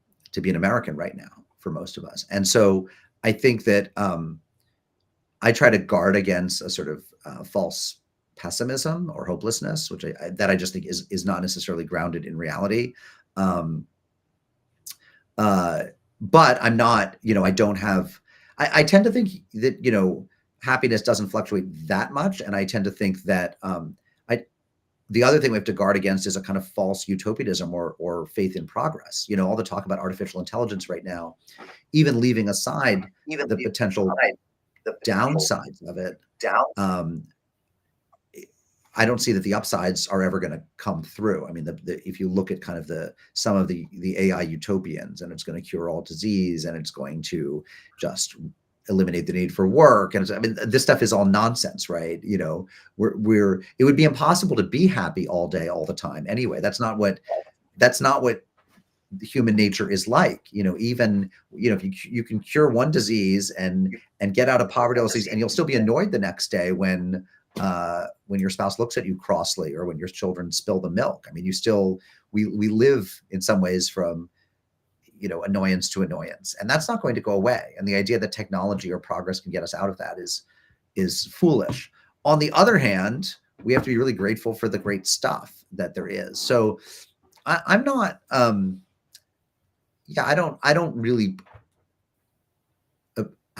American right now for most of us. And so I think that I try to guard against a sort of false pessimism or hopelessness, which I just think is not necessarily grounded in reality. But I'm not, I don't have, I tend to think that, happiness doesn't fluctuate that much. And I tend to think that the other thing we have to guard against is a kind of false utopianism or faith in progress. All the talk about artificial intelligence right now, even leaving aside the potential downsides of it. I don't see that the upsides are ever going to come through. I mean, if you look at kind of some of the AI utopians, and it's going to cure all disease, and it's going to just eliminate the need for work, and I mean, this stuff is all nonsense, right? You know, it would be impossible to be happy all day, all the time. Anyway, that's not what human nature is like. You know, even, you know, if you can cure one disease and get out of poverty, and you'll still be annoyed the next day when your spouse looks at you crossly, or when your children spill the milk. I mean, we live in some ways from, you know, annoyance to annoyance, and that's not going to go away. And the idea that technology or progress can get us out of that is foolish. On the other hand, we have to be really grateful for the great stuff that there is. So I'm not, I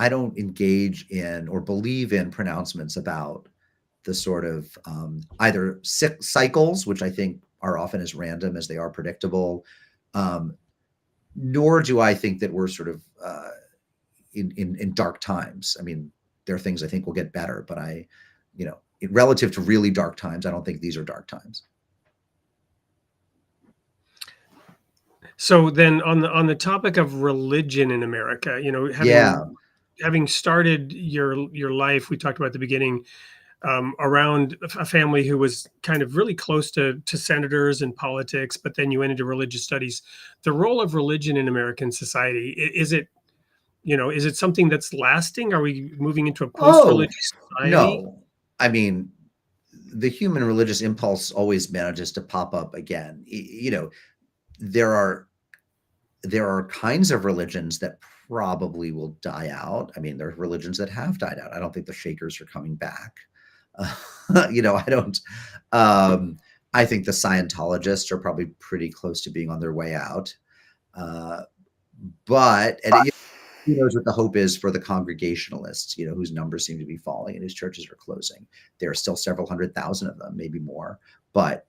don't engage in or believe in pronouncements about the sort of either cycles, which I think are often as random as they are predictable, nor do I think that we're sort of in dark times. I mean, there are things I think will get better, but relative to really dark times, I don't think these are dark times. So then on the topic of religion in America, you know, having started your life, we talked about at the beginning, around a family who was kind of really close to senators and politics, but then you went into religious studies. The role of religion in American society, is it something that's lasting? Are we moving into a post-religious society? No. I mean, the human religious impulse always manages to pop up again. You know, there are kinds of religions that probably will die out. I mean, there are religions that have died out. I don't think the Shakers are coming back. You know, I don't. I think the Scientologists are probably pretty close to being on their way out. But who knows what the hope is for the Congregationalists, you know, whose numbers seem to be falling and whose churches are closing. There are still several 100,000 of them, maybe more, but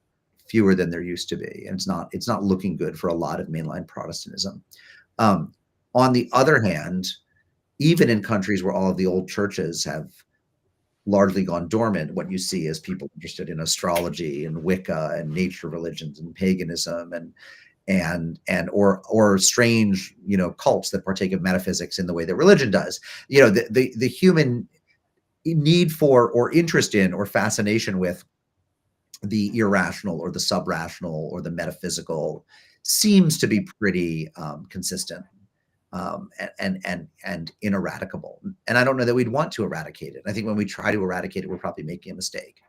fewer than there used to be. And it's not looking good for a lot of mainline Protestantism. On the other hand, even in countries where all of the old churches have largely gone dormant, what you see is people interested in astrology and Wicca and nature religions and paganism or strange, you know, cults that partake of metaphysics in the way that religion does. You know, the human need for, or interest in, or fascination with the irrational or the subrational or the metaphysical seems to be pretty consistent and ineradicable. And I don't know that we'd want to eradicate it. I think when we try to eradicate it, we're probably making a mistake.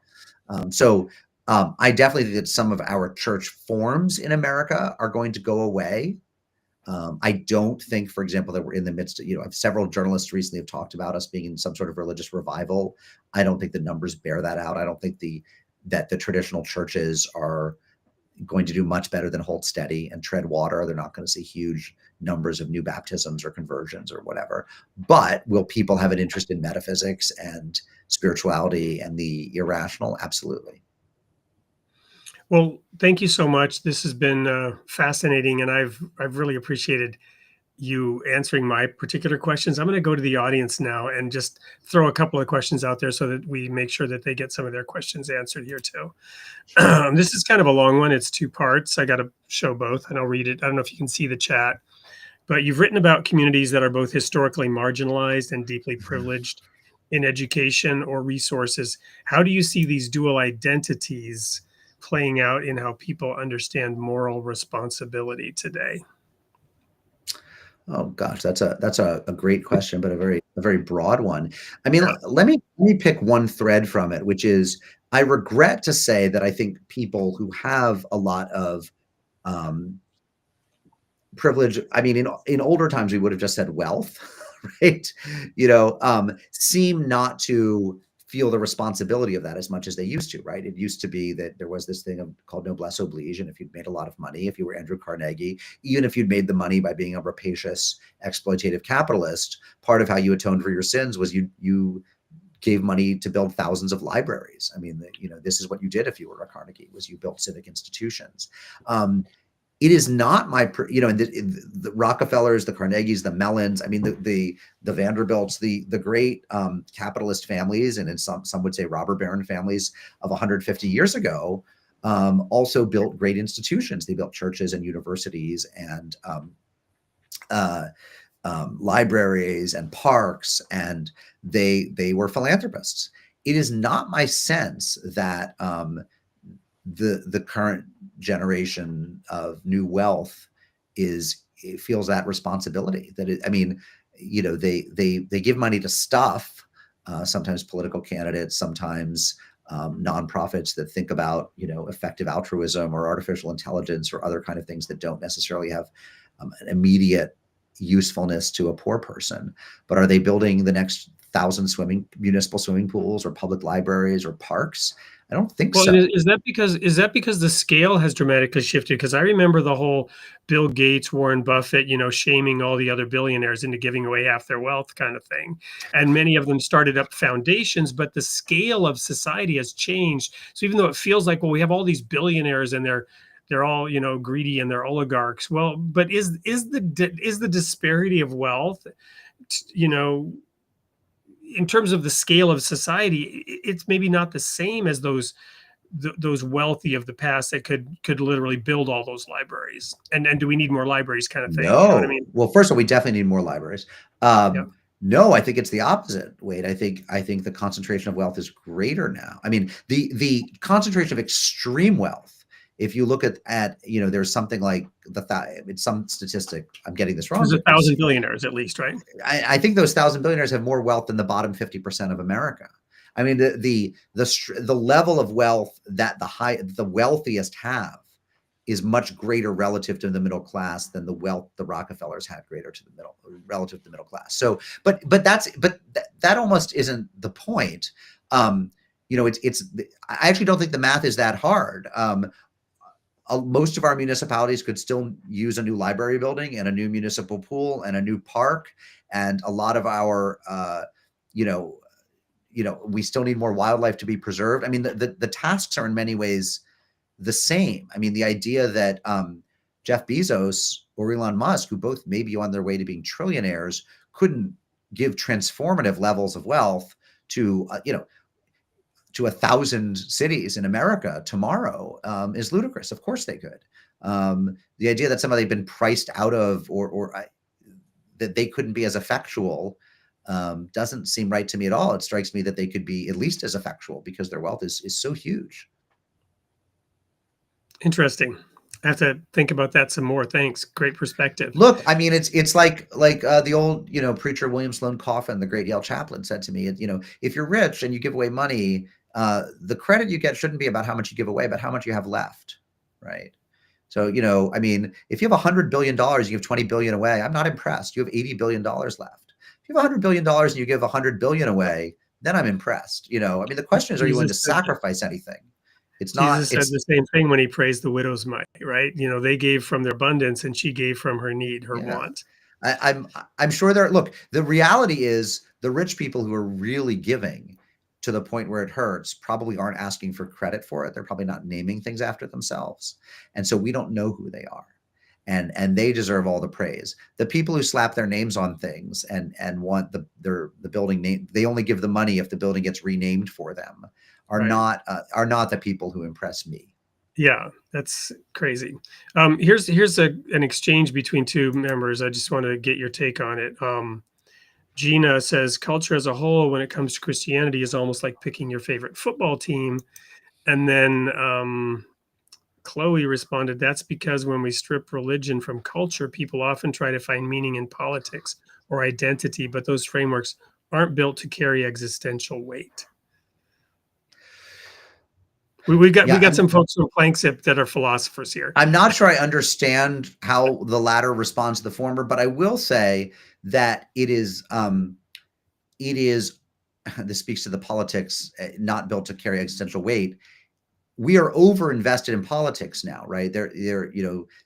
I definitely think that some of our church forms in America are going to go away. I don't think, for example, that we're in the midst of, you know, several journalists recently have talked about us being in some sort of religious revival. I don't think the numbers bear that out. I don't think that the traditional churches are going to do much better than hold steady and tread water. They're not going to see huge numbers of new baptisms or conversions or whatever. But will people have an interest in metaphysics and spirituality and the irrational? Absolutely. Well, thank you so much. This has been fascinating, and I've really appreciated you answering my particular questions. I'm going to go to the audience now and just throw a couple of questions out there so that we make sure that they get some of their questions answered here too. This is kind of a long one. It's 2 parts. I got to show both, and I'll read it. I don't know if you can see the chat, but you've written about communities that are both historically marginalized and deeply privileged in education or resources. How do you see these dual identities playing out in how people understand moral responsibility today? Oh gosh, that's a great question, but a very broad one. I mean, let me pick one thread from it, which is, I regret to say that I think people who have a lot of privilege, I mean, in older times we would have just said wealth, right? You know, seem not to feel the responsibility of that as much as they used to, right? It used to be that there was this thing called noblesse oblige, and if you'd made a lot of money, if you were Andrew Carnegie, even if you'd made the money by being a rapacious, exploitative capitalist, part of how you atoned for your sins was you gave money to build thousands of libraries. I mean, you know, this is what you did if you were a Carnegie, was you built civic institutions. It is not my, and the Rockefellers, the Carnegies, the Mellons, I mean, the Vanderbilts, the great capitalist families, and in some would say robber baron families of 150 years ago, also built great institutions. They built churches and universities and libraries and parks, and they were philanthropists. It is not my sense that the current generation of new wealth feels that responsibility. That I mean, they give money to stuff, sometimes political candidates, sometimes nonprofits that think about effective altruism or artificial intelligence or other kind of things that don't necessarily have an immediate usefulness to a poor person. But are they building the next 1,000 municipal swimming pools or public libraries or parks? I don't think so. Is that because the scale has dramatically shifted? Because I remember the whole Bill Gates, Warren Buffett, shaming all the other billionaires into giving away half their wealth kind of thing. And many of them started up foundations, but the scale of society has changed. So even though it feels like, well, we have all these billionaires and they're all, greedy and they're oligarchs. Well, but is the disparity of wealth, in terms of the scale of society, it's maybe not the same as those wealthy of the past that could literally build all those libraries. And do we need more libraries, kind of thing? No. You know what I mean? Well, first of all, we definitely need more libraries. Yeah. No, I think it's the opposite, Wade. I think the concentration of wealth is greater now. I mean, the concentration of extreme wealth. If you look at there's something like it's some statistic. I'm getting this wrong. There's 1,000 billionaires at least, right? I think those 1,000 billionaires have more wealth than the bottom 50% of America. I mean, the level of wealth that the wealthiest have is much greater relative to the middle class than the wealth the Rockefellers had relative to the middle class. So, but that almost isn't the point. I actually don't think the math is that hard. Most of our municipalities could still use a new library building and a new municipal pool and a new park. And a lot of our, we still need more wildlife to be preserved. I mean, the tasks are in many ways the same. I mean, the idea that Jeff Bezos or Elon Musk, who both may be on their way to being trillionaires, couldn't give transformative levels of wealth to 1,000 cities in America tomorrow is ludicrous. Of course they could. The idea that somehow they've been priced out of or that they couldn't be as effectual doesn't seem right to me at all. It strikes me that they could be at least as effectual because their wealth is so huge. Interesting. I have to think about that some more. Thanks. Great perspective. Look, I mean, it's like the old preacher William Sloane Coffin, the great Yale chaplain, said to me, if you're rich and you give away money, the credit you get shouldn't be about how much you give away, but how much you have left, right? So, I mean, if you have $100 billion, you give 20 billion away, I'm not impressed. You have $80 billion left. If you have $100 billion and you give 100 billion away, then I'm impressed. I mean, the question is, are you willing to sacrifice anything? It's not. Jesus said the same thing when he praised the widow's mite, right? They gave from their abundance and she gave from her need, her want. I'm sure look, the reality is the rich people who are really giving to the point where it hurts probably aren't asking for credit for it. They're probably not naming things after themselves. And so we don't know who they are. And they deserve all the praise. The people who slap their names on things and want the building name, they only give the money if the building gets renamed for them, are not the people who impress me. Yeah, that's crazy. Here's an exchange between two members. I just want to get your take on it. Gina says, culture as a whole, when it comes to Christianity, is almost like picking your favorite football team. And then Chloe responded, that's because when we strip religion from culture, people often try to find meaning in politics or identity, but those frameworks aren't built to carry existential weight. We got some folks from Planksip that are philosophers here. I'm not sure I understand how the latter responds to the former, but I will say that it is this speaks to the politics not built to carry existential weight. we are over invested in politics now, right?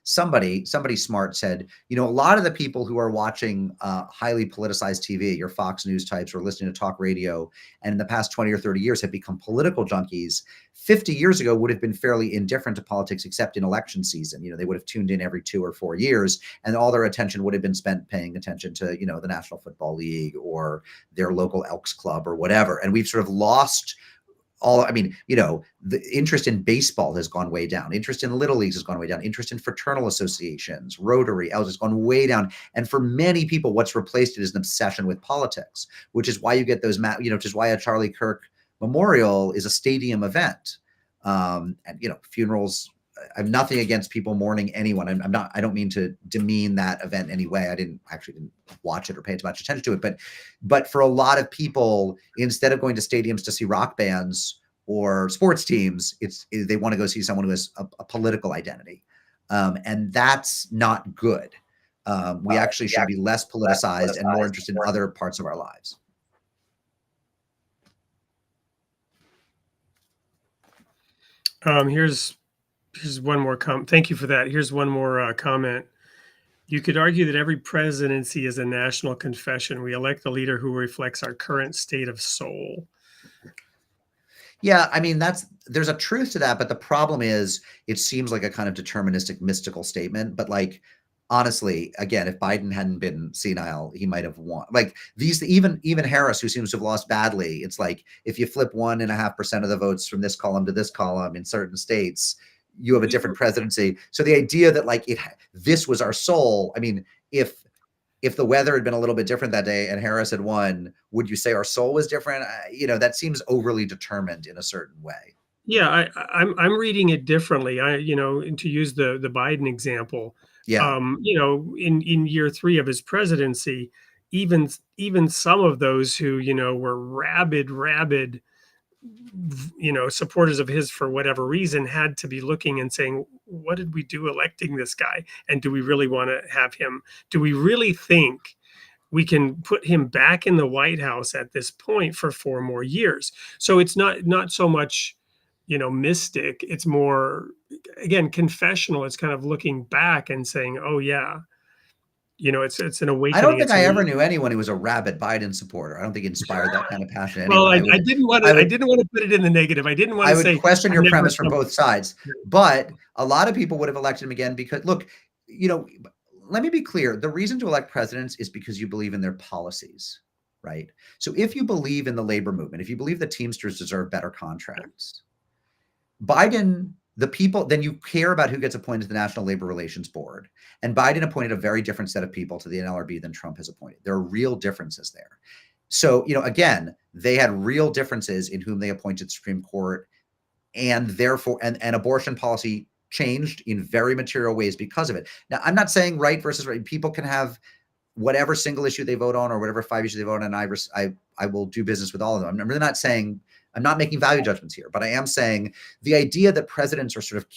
Somebody smart said, a lot of the people who are watching highly politicized TV, your Fox News types, or listening to talk radio, and in the past 20 or 30 years have become political junkies. 50 years ago would have been fairly indifferent to politics, except in election season. They would have tuned in every 2 or 4 years, and all their attention would have been spent paying attention to, the National Football League or their local Elks Club or whatever. And we've sort of lost the interest in baseball has gone way down. Interest in little leagues has gone way down. Interest in fraternal associations, Rotary, Els has gone way down. And for many people, what's replaced it is an obsession with politics, which is why you get those, which is why a Charlie Kirk memorial is a stadium event. And funerals, I have nothing against people mourning anyone. I don't mean to demean that event in any way. I didn't watch it or pay too much attention to it. But for a lot of people, instead of going to stadiums to see rock bands or sports teams, they want to go see someone who has a political identity. And that's not good. We actually should be less politicized and more interested in other parts of our lives. Here's one more comment. Thank you for that. Here's one more comment. You could argue that every presidency is a national confession. We elect the leader who reflects our current state of soul. Yeah, there's a truth to that, but the problem is it seems like a kind of deterministic, mystical statement. But honestly, again, if Biden hadn't been senile, he might have won. Even Harris, who seems to have lost badly, it's like if you flip 1.5% of the votes from this column to this column in certain states, you have a different presidency. So the idea that this was our soul, if the weather had been a little bit different that day and Harris had won, would you say our soul was different? That seems overly determined in a certain way. Yeah, I'm reading it differently. And to use the Biden example, yeah, in year 3 of his presidency, even some of those who were rabid supporters of his for whatever reason had to be looking and saying, what did we do electing this guy? And do we really want to have him? Do we really think we can put him back in the White House at this point for 4 more years? So it's not so much, mystic. It's more, again, confessional. It's kind of looking back and saying, oh yeah, it's an awakening. I don't think I ever knew anyone who was a rabid Biden supporter. I don't think he inspired that kind of passion. Well, I didn't want to put it in the negative. I didn't want to say. I would question your premise from both sides, but a lot of people would have elected him again because, look, let me be clear. The reason to elect presidents is because you believe in their policies, right? So if you believe in the labor movement, if you believe that Teamsters deserve better contracts, Biden, the people, then you care about who gets appointed to the National Labor Relations Board. And Biden appointed a very different set of people to the NLRB than Trump has appointed. There are real differences there. So, again, they had real differences in whom they appointed Supreme Court, and therefore, and abortion policy changed in very material ways because of it. Now, I'm not saying right versus right. People can have whatever single issue they vote on or whatever 5 issues they vote on, and I will do business with all of them. I'm really not saying, I'm not making value judgments here, but I am saying the idea that presidents are sort of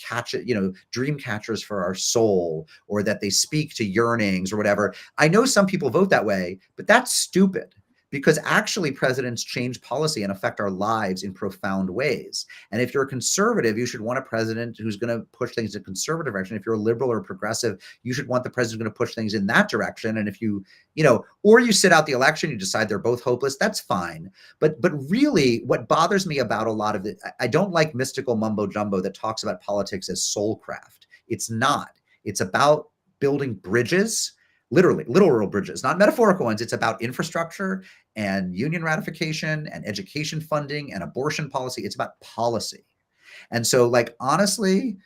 dream catchers for our soul, or that they speak to yearnings or whatever. I know some people vote that way, but that's stupid, because actually presidents change policy and affect our lives in profound ways. And if you're a conservative, you should want a president who's going to push things in a conservative direction. If you're a liberal or progressive, you should want the president who's going to push things in that direction. And if or you sit out the election, you decide they're both hopeless, that's fine. But really, what bothers me about a lot of it, I don't like mystical mumbo jumbo that talks about politics as soulcraft. It's not. It's about building bridges, literal bridges, not metaphorical ones. It's about infrastructure and union ratification and education funding and abortion policy. It's about policy. And so, honestly,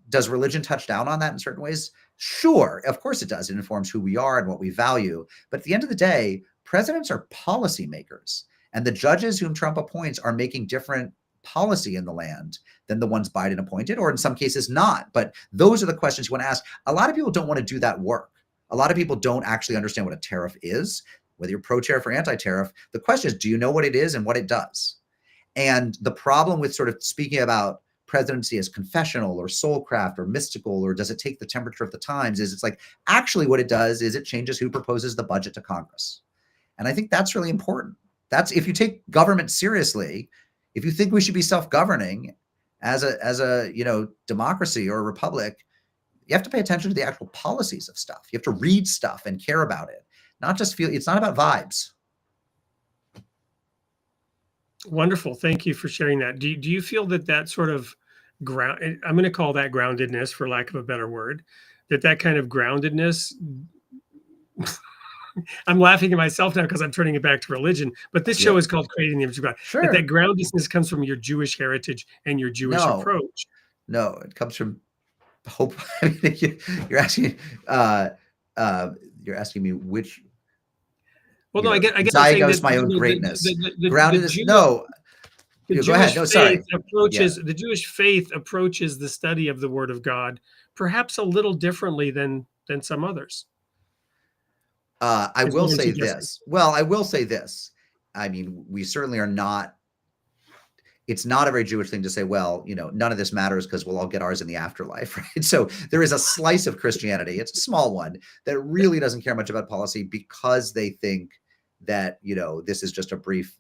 does religion touch down on that in certain ways? Sure, of course it does. It informs who we are and what we value. But at the end of the day, presidents are policymakers, and the judges whom Trump appoints are making different policy in the land than the ones Biden appointed, or in some cases not. But those are the questions you want to ask. A lot of people don't want to do that work. A lot of people don't actually understand what a tariff is, whether you're pro-tariff or anti-tariff. The question is, do you know what it is and what it does? And the problem with sort of speaking about presidency as confessional or soulcraft or mystical, or does it take the temperature of the times, is it's actually what it does is it changes who proposes the budget to Congress. And I think that's really important. That's, if you take government seriously, if you think we should be self-governing, as a democracy or a republic, you have to pay attention to the actual policies of stuff. You have to read stuff and care about it, not just feel. It's not about vibes. Wonderful. Thank you for sharing that. Do you feel that sort of ground, I'm going to call that groundedness for lack of a better word, that kind of groundedness, I'm laughing at myself now because I'm turning it back to religion, but this show is called Creating the Image of God. Sure. That groundedness comes from your Jewish heritage and your Jewish approach. No, it comes from hope. I mean, you're asking me which. Well, no, I get diagnose my own greatness. Groundedness. No. Go ahead. No, sorry. The Jewish faith approaches the study of the Word of God perhaps a little differently than some others. I will say this. Well, I will say this. I mean, we certainly are not. It's not a very Jewish thing to say, well, none of this matters because we'll all get ours in the afterlife, right? So there is a slice of Christianity, it's a small one, that really doesn't care much about policy because they think that, this is just a brief,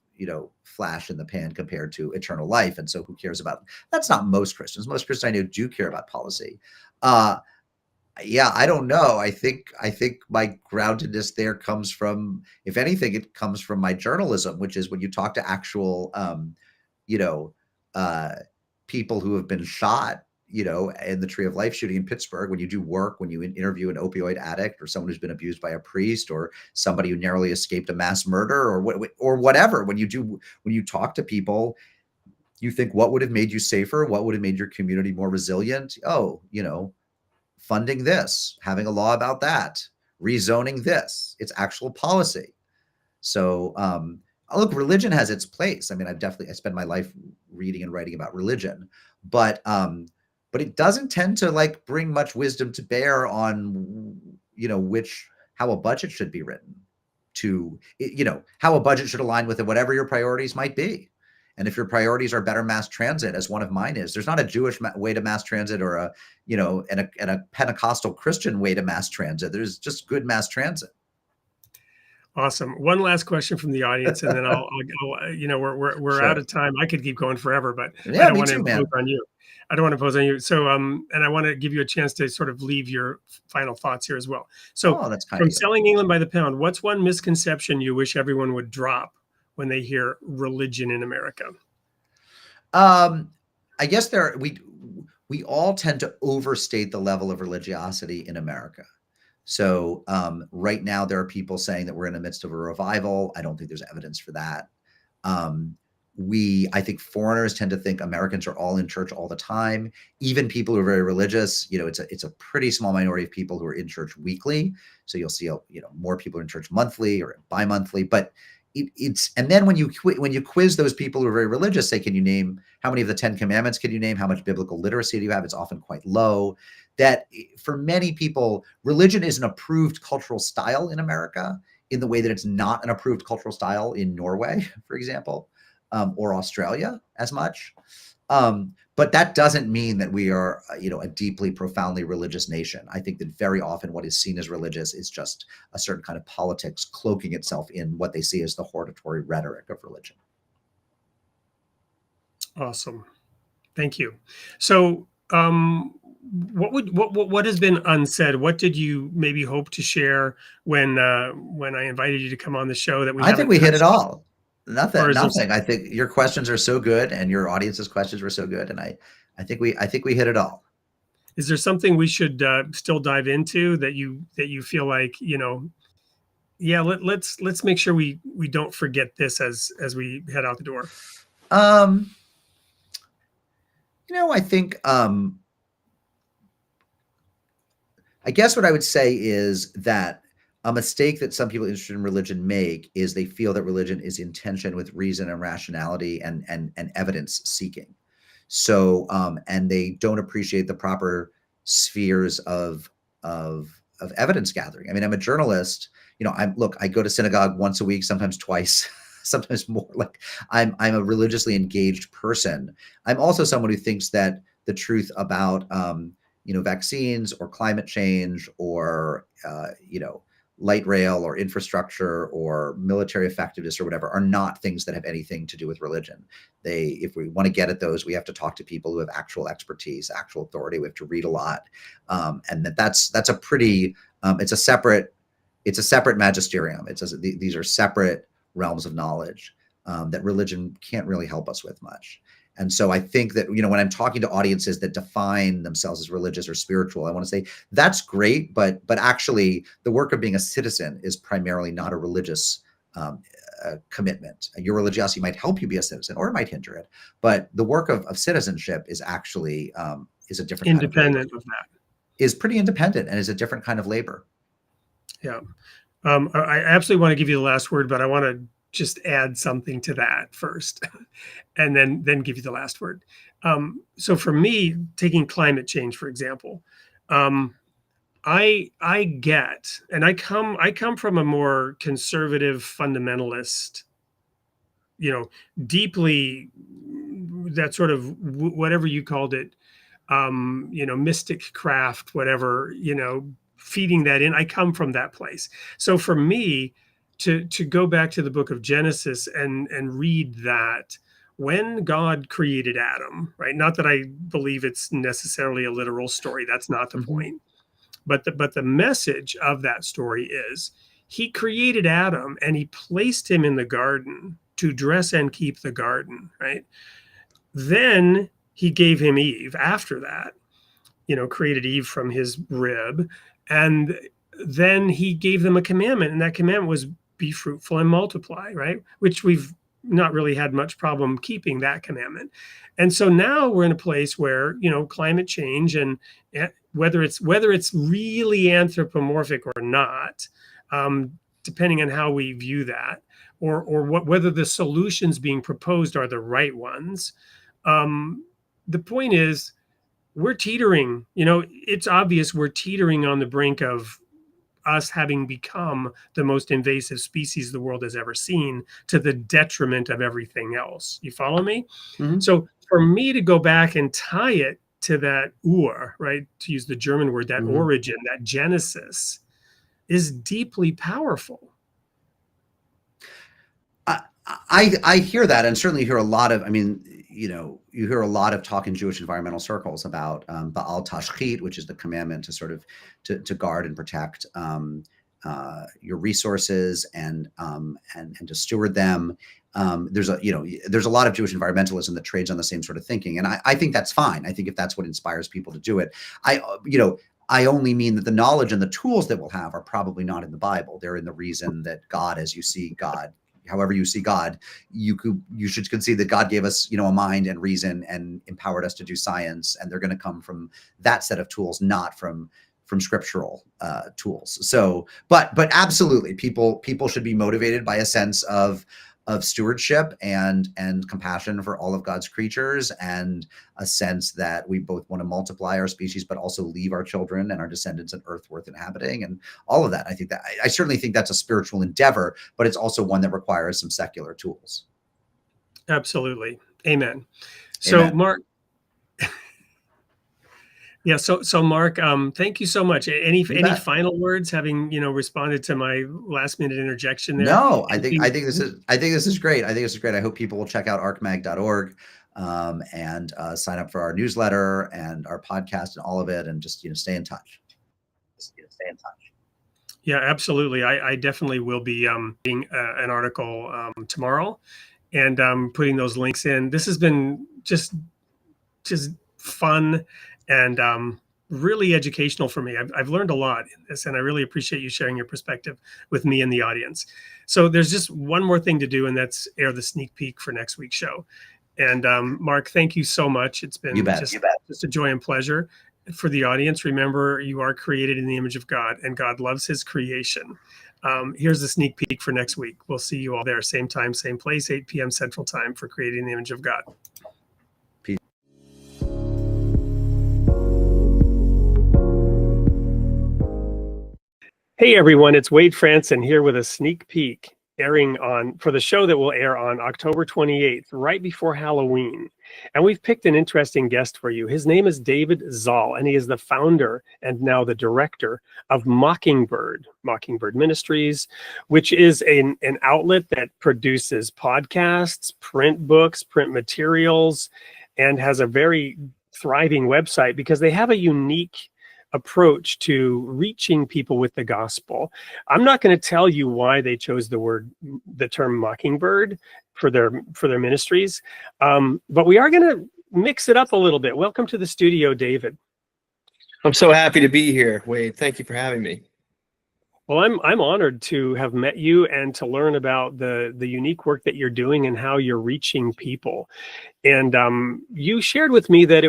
flash in the pan compared to eternal life. And so who cares about it? That's not most Christians. Most Christians I know do care about policy. Yeah, I don't know. I think my groundedness there comes from, if anything, it comes from my journalism, which is when you talk to actual, people who have been shot, in the Tree of Life shooting in Pittsburgh, when you do work, when you interview an opioid addict or someone who's been abused by a priest or somebody who narrowly escaped a mass murder or whatever, when you talk to people, you think, what would have made you safer? What would have made your community more resilient? Oh, funding this, having a law about that, rezoning this, it's actual policy. So, look, religion has its place. I mean, I spend my life reading and writing about religion, but it doesn't tend to bring much wisdom to bear on, how a budget should be written, how a budget should align with whatever your priorities might be. And if your priorities are better mass transit, as one of mine is, there's not a Jewish way to mass transit or and a Pentecostal Christian way to mass transit. There's just good mass transit. Awesome. One last question from the audience, and then I'll we're Sure. out of time. I could keep going forever, but Yeah, I don't me want to too, impose man. on you. I don't want to impose on you. So, and I want to give you a chance to sort of leave your final thoughts here as well. So, Oh, that's kind from of you. Selling England by the Pound, what's one misconception you wish everyone would drop when they hear religion in America? I guess we all tend to overstate the level of religiosity in America. So right now there are people saying that we're in the midst of a revival. I don't think there's evidence for that. I think foreigners tend to think Americans are all in church all the time. Even people who are very religious, it's a pretty small minority of people who are in church weekly. So you'll see, more people are in church monthly or bi-monthly, but and then when you quiz those people who are very religious, say, can you name how many of the 10 commandments can you name? How much biblical literacy do you have? It's often quite low. That for many people, religion is an approved cultural style in America in the way that it's not an approved cultural style in Norway, for example, or Australia as much. But that doesn't mean that we are, a deeply, profoundly religious nation. I think that very often what is seen as religious is just a certain kind of politics cloaking itself in what they see as the hortatory rhetoric of religion. Awesome. Thank you. So, what has been unsaid? What did you maybe hope to share when I invited you to come on the show that I think we hit it all. Nothing. Nothing. I think your questions are so good, and your audience's questions were so good, and I think we hit it all. Is there something we should still dive into that you feel like Yeah, let's make sure we don't forget this as we head out the door. I think I guess what I would say is that a mistake that some people interested in religion make is they feel that religion is in tension with reason and rationality and evidence seeking. So, and they don't appreciate the proper spheres of evidence gathering. I mean, I'm a journalist. I go to synagogue once a week, sometimes twice, sometimes more. Like I'm a religiously engaged person. I'm also someone who thinks that the truth about vaccines or climate change or light rail or infrastructure or military effectiveness or whatever are not things that have anything to do with religion. If we want to get at those, we have to talk to people who have actual expertise, actual authority. We have to read a lot, and that's a pretty it's a separate magisterium. These are separate realms of knowledge that religion can't really help us with much. And so I think that, when I'm talking to audiences that define themselves as religious or spiritual, I want to say that's great, but actually the work of being a citizen is primarily not a religious commitment. Your religiosity might help you be a citizen, or it might hinder it. But the work of citizenship is actually is a different independent kind of that. Is pretty independent and is a different kind of labor. Yeah. I absolutely want to give you the last word, but I want to just add something to that first, and then give you the last word. So for me, taking climate change, for example, I get, and I come from a more conservative fundamentalist, deeply that sort of whatever you called it, mystic craft, whatever, feeding that in. I come from that place. So for me, to go back to the book of Genesis and read that when God created Adam, right? Not that I believe it's necessarily a literal story. That's not the point. But the message of that story is he created Adam and he placed him in the garden to dress and keep the garden, right? Then he gave him Eve after that, created Eve from his rib. And then he gave them a commandment, and that commandment was be fruitful and multiply, right? Which we've not really had much problem keeping that commandment. And so now we're in a place where, climate change and whether it's really anthropomorphic or not, depending on how we view that, or whether the solutions being proposed are the right ones. The point is, we're teetering, it's obvious we're teetering on the brink of us having become the most invasive species the world has ever seen, to the detriment of everything else. You follow me? Mm-hmm. So for me to go back and tie it to that right, to use the German word, that origin, that genesis, is deeply powerful. I hear that, and certainly hear a lot of, you hear a lot of talk in Jewish environmental circles about Ba'al Tashchit, which is the commandment to sort of to guard and protect your resources and to steward them. There's a lot of Jewish environmentalism that trades on the same sort of thinking, and I think that's fine. I think if that's what inspires people to do it, I only mean that the knowledge and the tools that we'll have are probably not in the Bible. They're in the reason that God, as you see God, however you see God, you should concede that God gave us, a mind and reason and empowered us to do science, and they're going to come from that set of tools, not from scriptural tools. So, but absolutely, people should be motivated by a sense of stewardship and compassion for all of God's creatures, and a sense that we both want to multiply our species, but also leave our children and our descendants an earth worth inhabiting, and all of that. I certainly think that's a spiritual endeavor, but it's also one that requires some secular tools. Absolutely. Amen. So Amen. Mark, yeah. So Mark, thank you so much. Any final words, having responded to my last minute interjection there? No, I think this is great. I hope people will check out arcmag.org and sign up for our newsletter and our podcast and all of it, and just stay in touch. Yeah, absolutely. I definitely will be reading an article tomorrow, and putting those links in. This has been just fun and really educational for me. I've learned a lot in this, and I really appreciate you sharing your perspective with me and the audience. So there's just one more thing to do, and that's air the sneak peek for next week's show. And Mark, thank you so much. It's been just a joy and pleasure. For the audience, remember, you are created in the image of God, and God loves his creation. Here's the sneak peek for next week. We'll see you all there, same time, same place, 8 p.m. Central Time, for Creating in the Image of God. Hey everyone, it's Wade Franson here with a sneak peek. airing on for the show that will air on October 28th, right before Halloween. And we've picked an interesting guest for you. His name is David Zoll, and he is the founder and now the director of Mockingbird Ministries, which is an outlet that produces podcasts, print books, print materials, and has a very thriving website because they have a unique approach to reaching people with the gospel. I'm not going to tell you why they chose the term Mockingbird for their ministries, but we are going to mix it up a little bit. Welcome to the studio, David. I'm so happy to be here, Wade. Thank you for having me. Well, I'm honored to have met you and to learn about the unique work that you're doing and how you're reaching people. And you shared with me that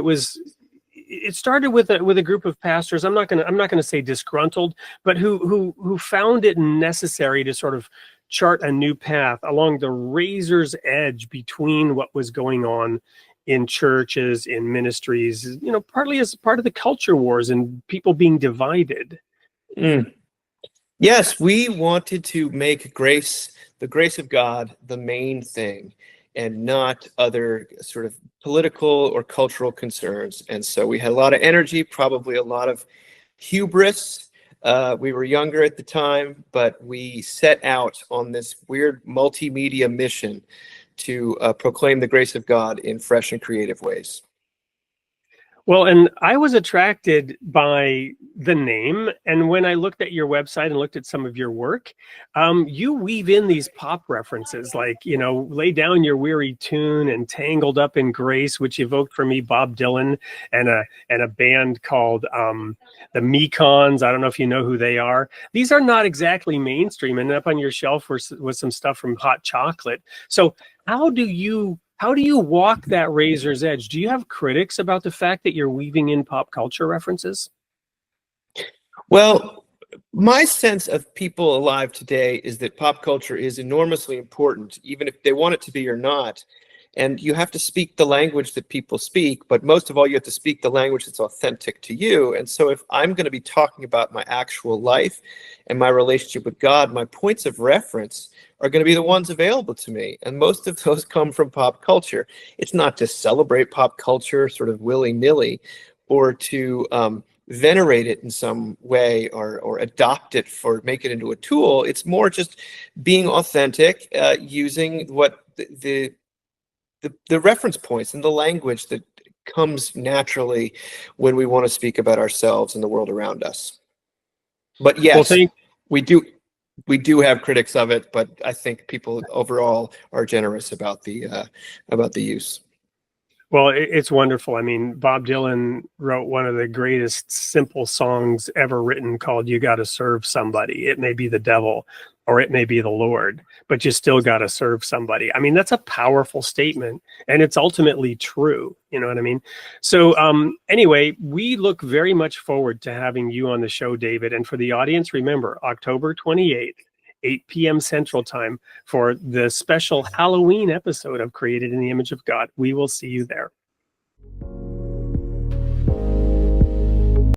it started with a group of pastors. I'm not gonna say disgruntled, but who found it necessary to sort of chart a new path along the razor's edge between what was going on in churches, in ministries, partly as part of the culture wars and people being divided. Yes, we wanted to make the grace of God, the main thing, and not other sort of political or cultural concerns. And so we had a lot of energy, probably a lot of hubris. We were younger at the time, but we set out on this weird multimedia mission to proclaim the grace of God in fresh and creative ways. Well, and I was attracted by the name. And when I looked at your website and looked at some of your work, you weave in these pop references like, lay down your weary tune and tangled up in grace, which evoked for me Bob Dylan and a band called the Mekons. I don't know if you know who they are. These are not exactly mainstream. And up on your shelf was some stuff from Hot Chocolate. So how do you walk that razor's edge? Do you have critics about the fact that you're weaving in pop culture references? Well, my sense of people alive today is that pop culture is enormously important, even if they want it to be or not. And you have to speak the language that people speak, but most of all, you have to speak the language that's authentic to you. And so if I'm going to be talking about my actual life and my relationship with God, my points of reference are going to be the ones available to me. And most of those come from pop culture. It's not to celebrate pop culture sort of willy-nilly or to venerate it in some way or adopt it make it into a tool. It's more just being authentic, using what the reference points and the language that comes naturally when we want to speak about ourselves and the world around us. But yes, we do have critics of it, but I think people overall are generous about the use. Well, it's wonderful. I mean, Bob Dylan wrote one of the greatest simple songs ever written called "You Gotta Serve Somebody." It may be the devil or it may be the Lord, but you still got to serve somebody. I mean, that's a powerful statement, and it's ultimately true. You know what I mean? So anyway, we look very much forward to having you on the show, David. And for the audience, remember, October 28th, 8 p.m. Central Time for the special Halloween episode of Created in the Image of God. We will see you there.